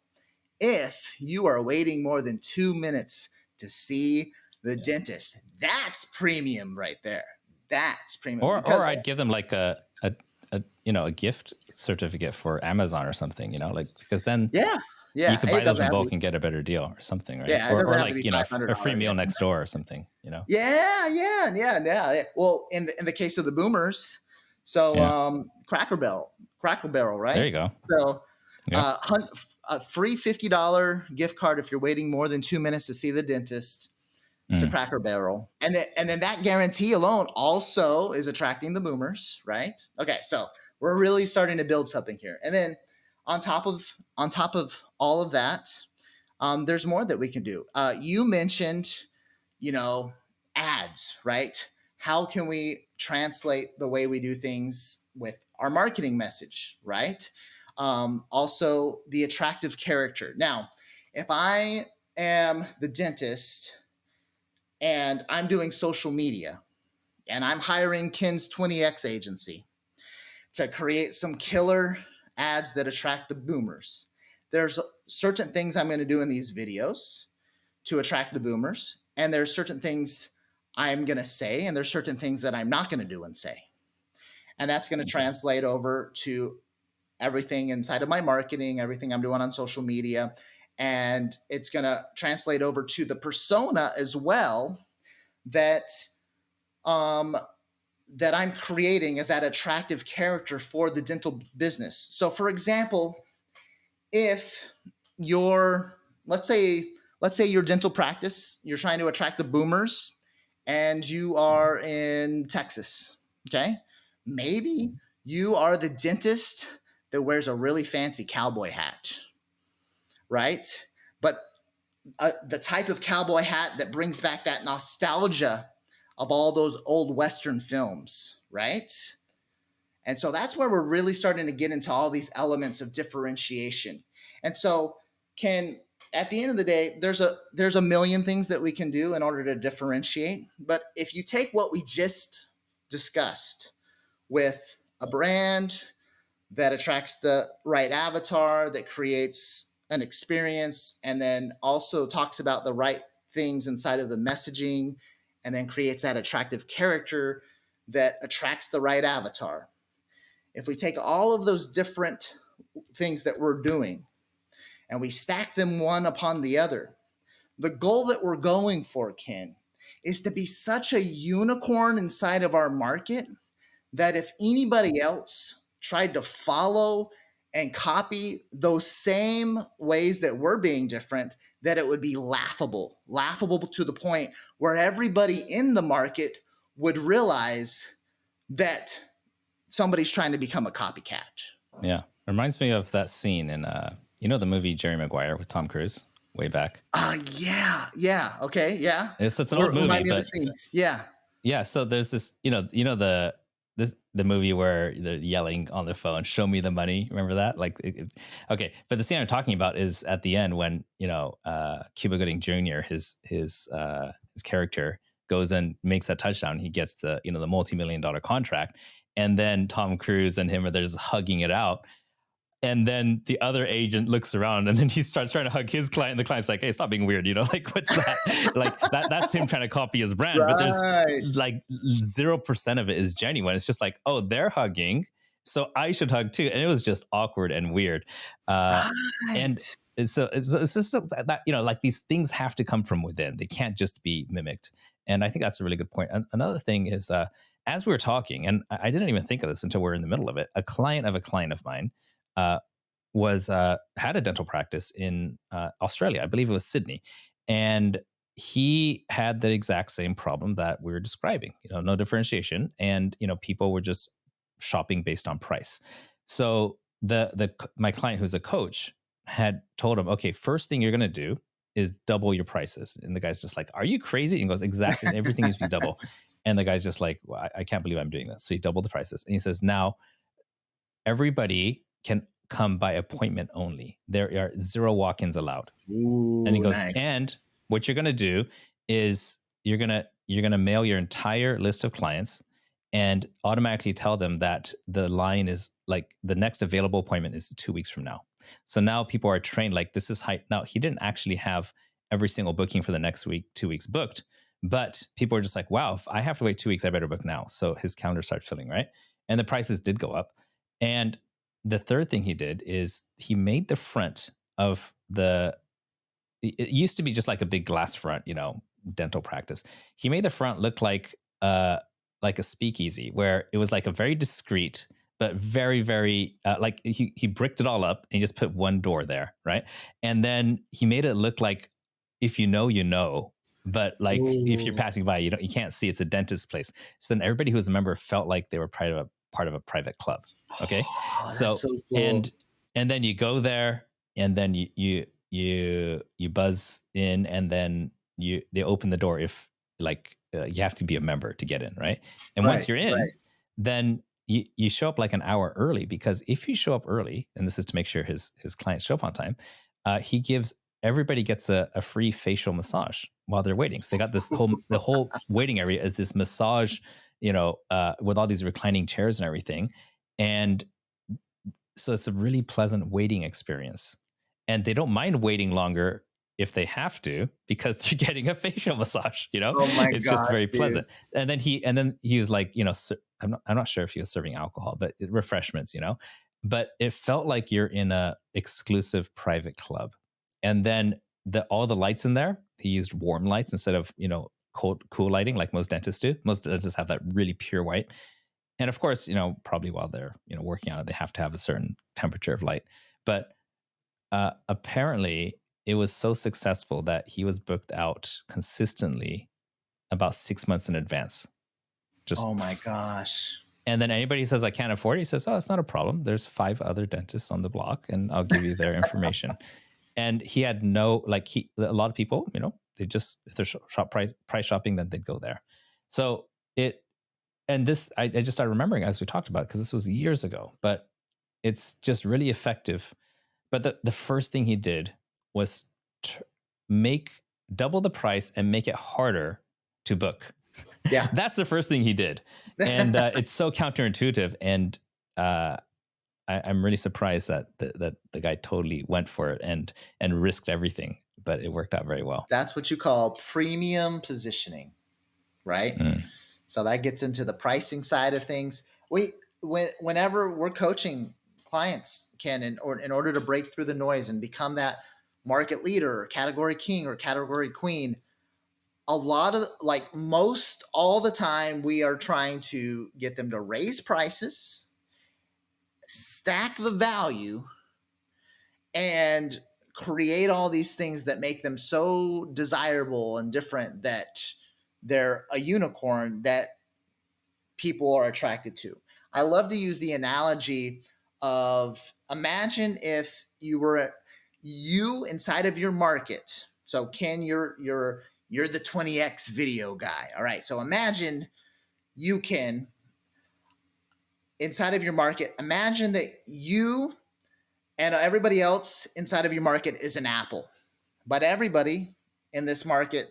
if you are waiting more than 2 minutes to see the dentist. That's premium right there. That's premium. Or Because I'd give them like a gift certificate for Amazon or something, like, because then yeah, you yeah, could it buy those doesn't in have to bulk be, and get a better deal or something, right? yeah, it Or doesn't have to like, be $500. a free meal Yeah. next door or something, Yeah. Well, in the case of the boomers, so Yeah. Cracker Barrel, There right? you go. So Yeah. a free $50 gift card if you're waiting more than 2 minutes to see the dentist to Cracker Barrel, and then that guarantee alone also is attracting the boomers, right? Okay, so we're really starting to build something here, and then on top of all of that, there's more that we can do. You mentioned, ads, right? How can we translate the way we do things with our marketing message, right? Also, the attractive character. Now, if I am the dentist and I'm doing social media and I'm hiring Ken's 20X agency to create some killer ads that attract the boomers, there's certain things I'm going to do in these videos to attract the boomers, and there's certain things I'm going to say, and there's certain things that I'm not going to do and say. And that's going to translate over to everything inside of my marketing, everything I'm doing on social media, and it's going to translate over to the persona as well that that I'm creating as that attractive character for the dental business. So for example, if you're let's say your dental practice, you're trying to attract the boomers and you are in Texas, okay? Maybe you are the dentist that wears a really fancy cowboy hat, right? But the type of cowboy hat that brings back that nostalgia of all those old Western films, right? And so that's where we're really starting to get into all these elements of differentiation. And so, at the end of the day, there's a million things that we can do in order to differentiate. But if you take what we just discussed with a brand that attracts the right avatar, that creates an experience, and then also talks about the right things inside of the messaging, and then creates that attractive character that attracts the right avatar. If we take all of those different things that we're doing and we stack them one upon the other, the goal that we're going for, Ken, is to be such a unicorn inside of our market that if anybody else tried to follow and copy those same ways that we're being different, that it would be laughable to the point where everybody in the market would realize that somebody's trying to become a copycat. Yeah. Reminds me of that scene in the movie Jerry Maguire with Tom Cruise way back. Yeah. Okay, yeah. It's an old movie, but yeah. So there's this, the movie where they're yelling on the phone, "Show me the money." Remember that? Okay. But the scene I'm talking about is at the end when Cuba Gooding Jr. his character goes and makes that touchdown. He gets the multi-million-dollar contract, and then Tom Cruise and him are there just hugging it out. And then the other agent looks around and then he starts trying to hug his client. And the client's like, "Hey, stop being weird." What's that? That's him trying to copy his brand. Right. But there's 0% of it is genuine. It's just like, oh, they're hugging, so I should hug too. And it was just awkward and weird. And so it's just that, these things have to come from within. They can't just be mimicked. And I think that's a really good point. Another thing is, as we were talking, and I didn't even think of this until we're in the middle of it, a client of mine had a dental practice in Australia. I believe it was Sydney. And he had the exact same problem that we were describing, no differentiation. And, people were just shopping based on price. So my client, who's a coach, had told him, okay, first thing you're going to do is double your prices. And the guy's just like, "Are you crazy?" And he goes, "Exactly. Everything needs to be double." And the guy's just like, "Well, I can't believe I'm doing this." So he doubled the prices. And he says, "Now everybody can come by appointment only. There are 0 walk-ins allowed." Ooh, and he goes, nice. "And what you're going to do is you're going to mail your entire list of clients and automatically tell them that the line is the next available appointment is 2 weeks from now." So now people are trained, this is high. Now, he didn't actually have every single booking for the next week, 2 weeks booked. But people were just like, wow, if I have to wait 2 weeks, I better book now. So his calendar started filling, right? And the prices did go up. And the third thing he did is he made the front of it used to be just like a big glass front, dental practice. He made the front look like a speakeasy, where it was like a very discreet, but very, very like he bricked it all up and he just put one door there, right? And then he made it look like, if you know, you know, but like if you're Ooh. passing by, you can't see. It's a dentist place. So then everybody who was a member felt like they were part of a private club. Okay, Oh, that's so so cool. and then you go there, and then you buzz in, and then they open the door if like you have to be a member to get in, right? And once Right, you're in, right. then you show up like an hour early, because if you show up early, and this is to make sure his clients show up on time, he gives everybody gets a free facial massage while they're waiting. So they got the whole waiting area is this massage, with all these reclining chairs and everything. And so it's a really pleasant waiting experience. And they don't mind waiting longer if they have to, because they're getting a facial massage, Oh my it's just gosh, very dude. pleasant. And then he was like, I'm not sure if he was serving alcohol, but refreshments, but it felt like you're in a exclusive private club. And then all the lights in there, he used warm lights instead of, cool lighting like most dentists do. Most dentists have that really pure white. And of course, probably while they're, working on it, they have to have a certain temperature of light. But apparently it was so successful that he was booked out consistently about 6 months in advance. Just Oh my gosh. And then anybody who says I can't afford it, he says, "Oh, it's not a problem. There's 5 other dentists on the block, and I'll give you their information." And he had a lot of people, they just, if they're price shopping, then they'd go there. So I just started remembering as we talked about it, because this was years ago, but it's just really effective. But the first thing he did was make double the price and make it harder to book. Yeah. That's the first thing he did. And it's so counterintuitive. And I'm really surprised that the guy totally went for it and risked everything, but it worked out very well. That's what you call premium positioning, right? So that gets into the pricing side of things. Whenever we're coaching clients, Ken, in order to break through the noise and become that market leader or category king or category queen, a lot of most all the time, we are trying to get them to raise prices, stack the value, and create all these things that make them so desirable and different that they're a unicorn that people are attracted to. I love to use the analogy of, imagine if you inside of your market. So Ken, you're the 20x video guy. All right. So imagine you can, inside of your market, imagine that you and everybody else inside of your market is an apple. But everybody in this market,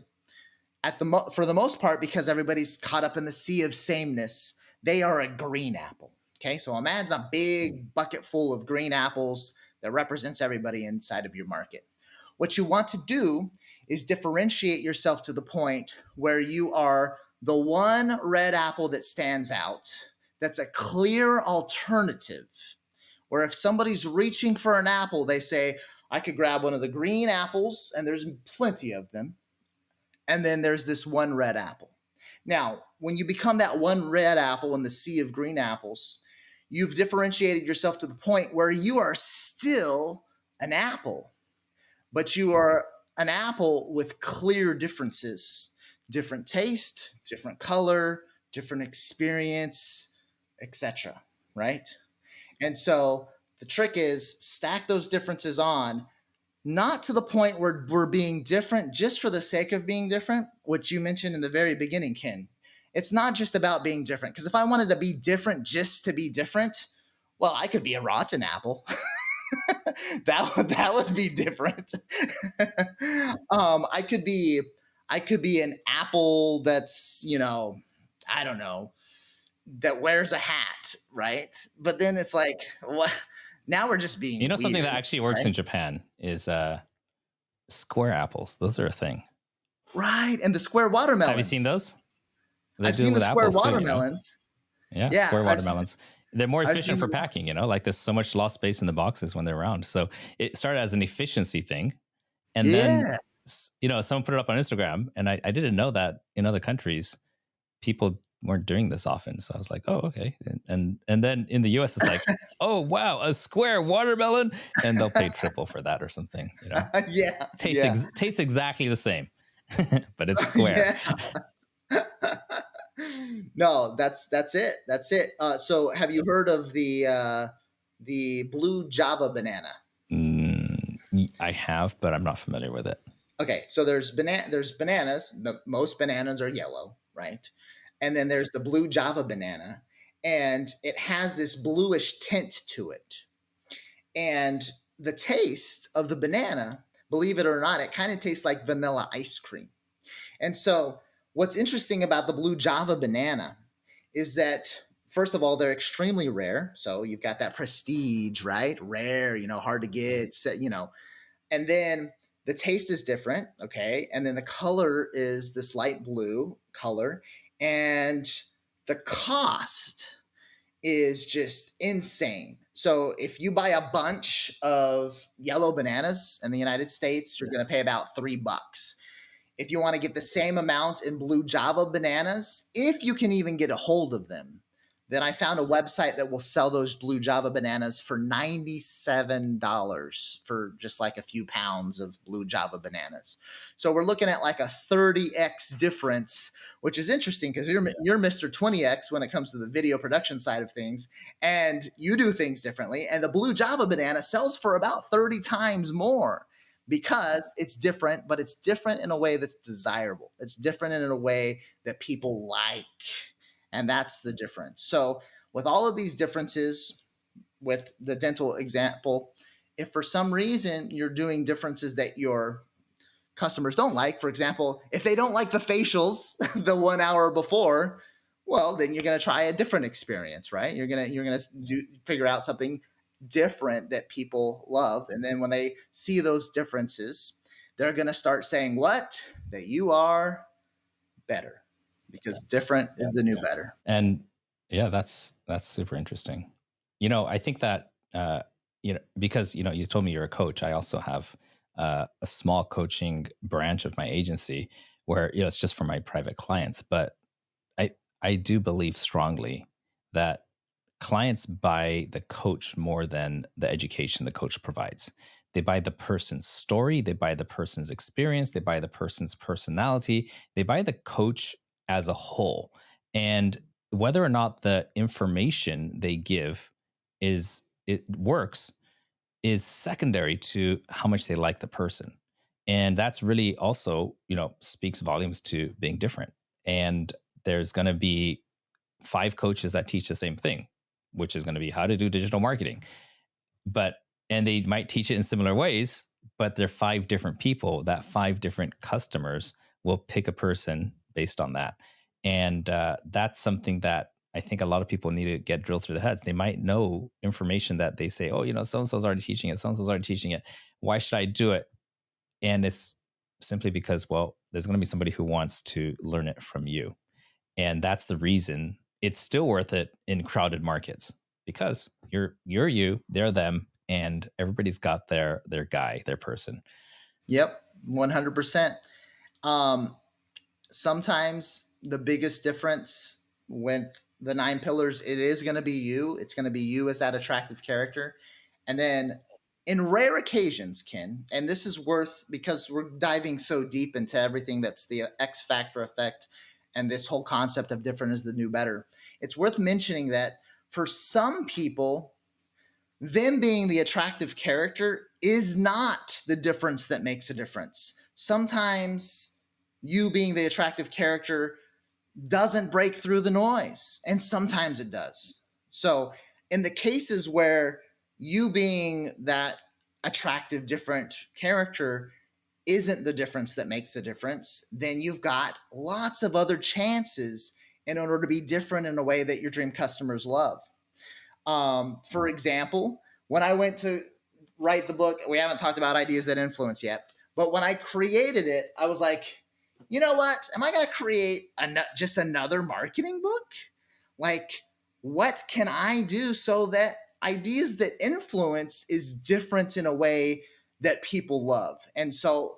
for the most part, because everybody's caught up in the sea of sameness, they are a green apple. Okay, so imagine a big bucket full of green apples that represents everybody inside of your market. What you want to do is differentiate yourself to the point where you are the one red apple that stands out, that's a clear alternative, where if somebody's reaching for an apple, they say, I could grab one of the green apples, and there's plenty of them, and then there's this one red apple. Now, when you become that one red apple in the sea of green apples, you've differentiated yourself to the point where you are still an apple, but you are an apple with clear differences, different taste, different color, different experience, etc. Right? And so the trick is stack those differences on, not to the point where we're being different just for the sake of being different, which you mentioned in the very beginning, Ken. It's not just about being different, because if I wanted to be different just to be different, well, I could be a rotten apple. that would be different. I could be an apple that's, I don't know, that wears a hat, right? But then it's like, what? Now we're just being Something weird, that actually works right? in Japan is Square apples, those are a thing. Right. And the square Have you seen watermelons. those? They I've do it seen the with square apples too, you know? watermelons. Yeah, Yeah, square watermelons. They're more I've efficient seen for them. packing, you know? Like there's so much lost space in the boxes when they're round. So it started as an efficiency thing. And then, Yeah. you know, someone put it up on Instagram, and I didn't know that in other countries, people weren't doing this often. So I was like, oh, okay. And then in the US, it's like, oh, wow, a square watermelon. And they'll pay triple for that or something, you know? Yeah. Tastes, Yeah. tastes exactly the same, but it's square. Yeah. No, that's it. That's it. So have you heard of the blue Java banana? I have, but I'm not familiar with it. Okay, so there's bananas. Most bananas are yellow, right? And then there's the blue Java banana, and it has this bluish tint to it. And the taste of the banana, believe it or not, it kind of tastes like vanilla ice cream. And so, what's interesting about the blue Java banana is that, first of all, they're extremely rare. So, you've got that prestige, right? Rare, hard to get, and then the taste is different. Okay. And then the color is this light blue color. And the cost is just insane. So if you buy a bunch of yellow bananas in the United States, you're going to pay about $3. If you want to get the same amount in blue Java bananas, if you can even get a hold of them, then I found a website that will sell those blue Java bananas for $97 for just like a few pounds of blue Java bananas. So we're looking at like a 30x difference, which is interesting because you're Mr. 20x when it comes to the video production side of things, and you do things differently. And the blue Java banana sells for about 30 times more because it's different, but it's different in a way that's desirable. It's different in a way that people like. And that's the difference. So, with all of these differences, with the dental example, if for some reason you're doing differences that your customers don't like, for example, if they don't like the facials the 1 hour before, well, then you're going to try a different experience, right? You're going to figure out something different that people love. And then when they see those differences, they're going to start saying what? That you are better, because different is the new better. And yeah, that's super interesting. You know, I think that you know, because you told me you're a coach, I also have a small coaching branch of my agency where it's just for my private clients. But I I do believe strongly that clients buy the coach more than the education the coach provides. They buy the person's story, they buy the person's experience, they buy the person's personality, they buy the coach as a whole. And whether or not the information they give is it works is secondary to how much they like the person. And that's really also, speaks volumes to being different. And there's going to be 5 coaches that teach the same thing, which is going to be how to do digital marketing. And they might teach it in similar ways, but they're 5 different people. That 5 different customers will pick a person based on that. And that's something that I think a lot of people need to get drilled through the heads. They might know information that they say, oh, so and so's already teaching it. So and so's already teaching it. Why should I do it? And it's simply because, well, there's going to be somebody who wants to learn it from you. And that's the reason it's still worth it in crowded markets, because you're you, they're them, and everybody's got their guy, their person. Yep, 100%. Sometimes the biggest difference with the 9 pillars, it is going to be you. It's going to be you as that attractive character. And then in rare occasions, Ken, and this is worth, because we're diving so deep into everything that's the X factor effect and this whole concept of different is the new better, it's worth mentioning that for some people, them being the attractive character is not the difference that makes a difference. Sometimes you being the attractive character doesn't break through the noise, and sometimes it does. So in the cases where you being that attractive, different character isn't the difference that makes the difference, then you've got lots of other chances in order to be different in a way that your dream customers love. For example, when I went to write the book, we haven't talked about ideas that influence yet, But when I created it, I was like, you know what? Am I going to create just another marketing book? Like, what can I do so that ideas that influence is different in a way that people love? And so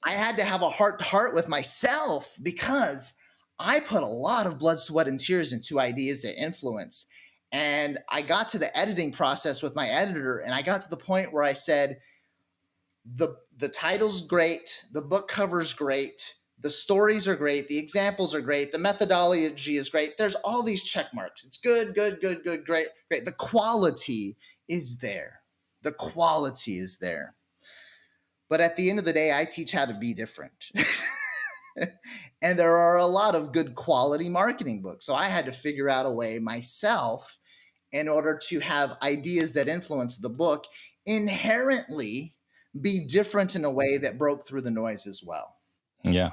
I had to have a heart to heart with myself because I put a lot of blood, sweat, and tears into ideas that influence. And I got to the editing process with my editor, and I got to the point where I said, the title's great, the book cover's great, the stories are great, the examples are great, the methodology is great. There's all these check marks. It's good, good, good, good, great, great. The quality is there. The quality is there. But at the end of the day, I teach how to be different. And there are a lot of good quality marketing books. So I had to figure out a way myself in order to have ideas that influence the book inherently be different in a way that broke through the noise as well. Yeah.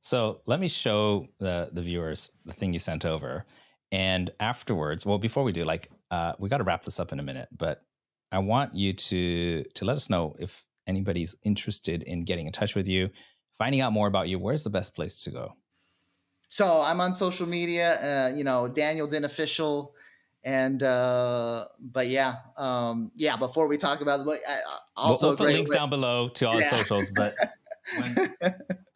So let me show the viewers the thing you sent over. And afterwards, well, before we do, we got to wrap this up in a minute, but I want you to let us know if anybody's interested in getting in touch with you, finding out more about you. Where's the best place to go? So I'm on social media, Daniel Den Official. And but yeah, before we talk about the book, also we'll put links down below to all the socials. But when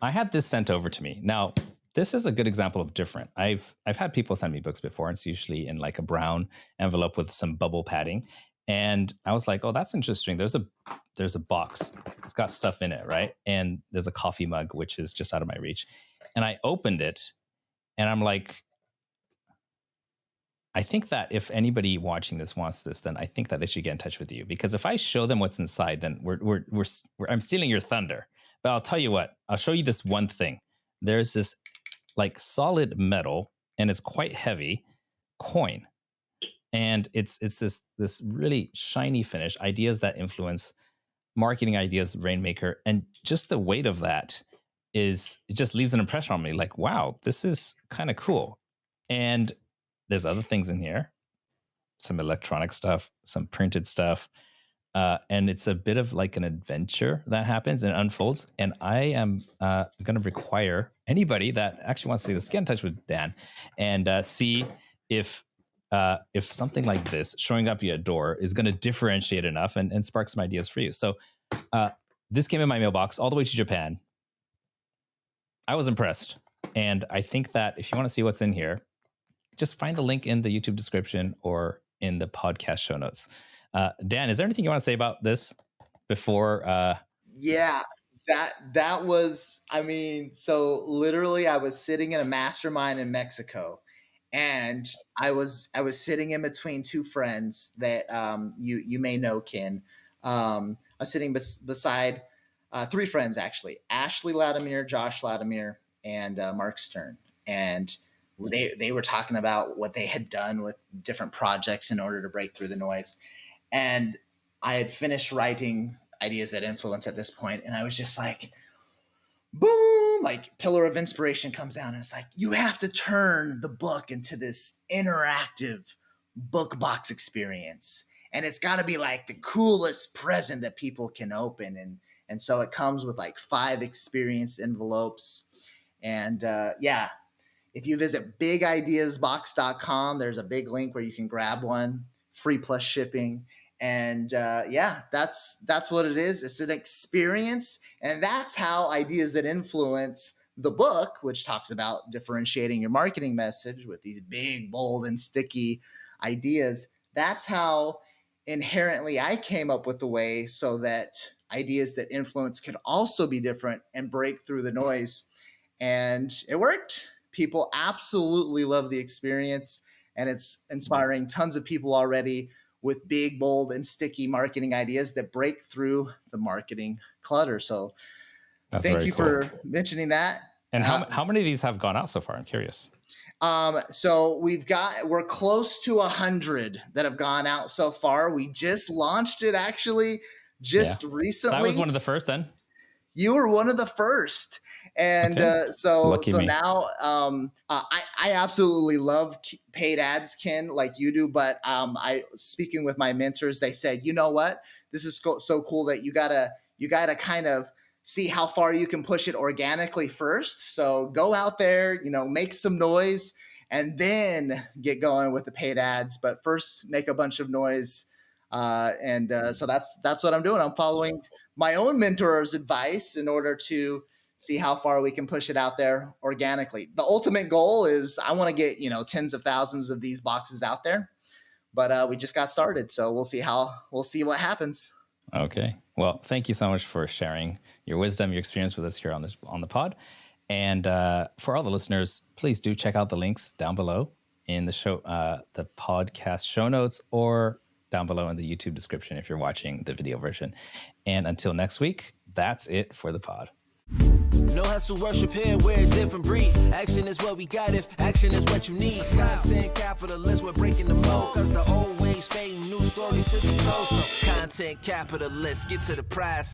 I had this sent over to me, now this is a good example of different. I've had people send me books before, and it's usually in like a brown envelope with some bubble padding. And I was like, oh, that's interesting. There's a box. It's got stuff in it, right? And there's a coffee mug, which is just out of my reach. And I opened it, and I'm like, I think that if anybody watching this wants this, then I think that they should get in touch with you, because if I show them what's inside, then I'm stealing your thunder. But I'll tell you what, I'll show you this one thing. There's this like solid metal, and it's quite heavy coin, and it's this really shiny finish. Ideas that influence, marketing ideas, Rainmaker, and just the weight of that it just leaves an impression on me. Like, wow, this is kind of cool. And there's other things in here, some electronic stuff, some printed stuff. And it's a bit of like an adventure that happens and unfolds. And I am going to require anybody that actually wants to see this, get in touch with Dan and see if something like this showing up at your door is going to differentiate enough and spark some ideas for you. So this came in my mailbox all the way to Japan. I was impressed. And I think that if you want to see what's in here, just find the link in the YouTube description or in the podcast show notes. Dan, is there anything you want to say about this before? Yeah, that was, so literally I was sitting in a mastermind in Mexico, and I was sitting in between two friends that you may know, Ken. I was sitting beside three friends, actually: Ashley Latimer, Josh Latimer, and Mark Stern. And they were talking about what they had done with different projects in order to break through the noise. And I had finished writing ideas that influence at this point, and I was just like, boom, like pillar of inspiration comes down, and it's like, you have to turn the book into this interactive book box experience, and it's got to be like the coolest present that people can open. And so it comes with like 5 experience envelopes. And if you visit bigideasbox.com, there's a big link where you can grab one, free plus shipping. And that's what it is. It's an experience. And that's how Ideas That Influence, the book, which talks about differentiating your marketing message with these big, bold, and sticky ideas, that's how inherently I came up with the way so that Ideas That Influence could also be different and break through the noise. And it worked. People absolutely love the experience, and it's inspiring tons of people already with big, bold, and sticky marketing ideas that break through the marketing clutter. So thank you for mentioning that. And how many of these have gone out so far? I'm curious. So we're close to 100 that have gone out so far. We just launched it actually recently. I was one of the first then. You were one of the first. And so now I absolutely love paid ads, Ken, like you do. But speaking with my mentors, they said, you know what? This is so cool that you gotta kind of see how far you can push it organically first. So go out there, make some noise, and then get going with the paid ads. But first, make a bunch of noise. So that's what I'm doing. I'm following my own mentor's advice in order to see how far we can push it out there organically. The ultimate goal is I want to get, tens of thousands of these boxes out there, but we just got started. So we'll see what happens. Okay. Well, thank you so much for sharing your wisdom, your experience with us here on the pod. And for all the listeners, please do check out the links down below in the podcast show notes, or down below in the YouTube description if you're watching the video version. And until next week, that's it for the pod. No hustle, worship here, we're a different breed. Action is what we got if action is what you need. Content capitalists, we're breaking the mold. Cause the old ways fading, new stories to the toe. So content capitalists, get to the prize.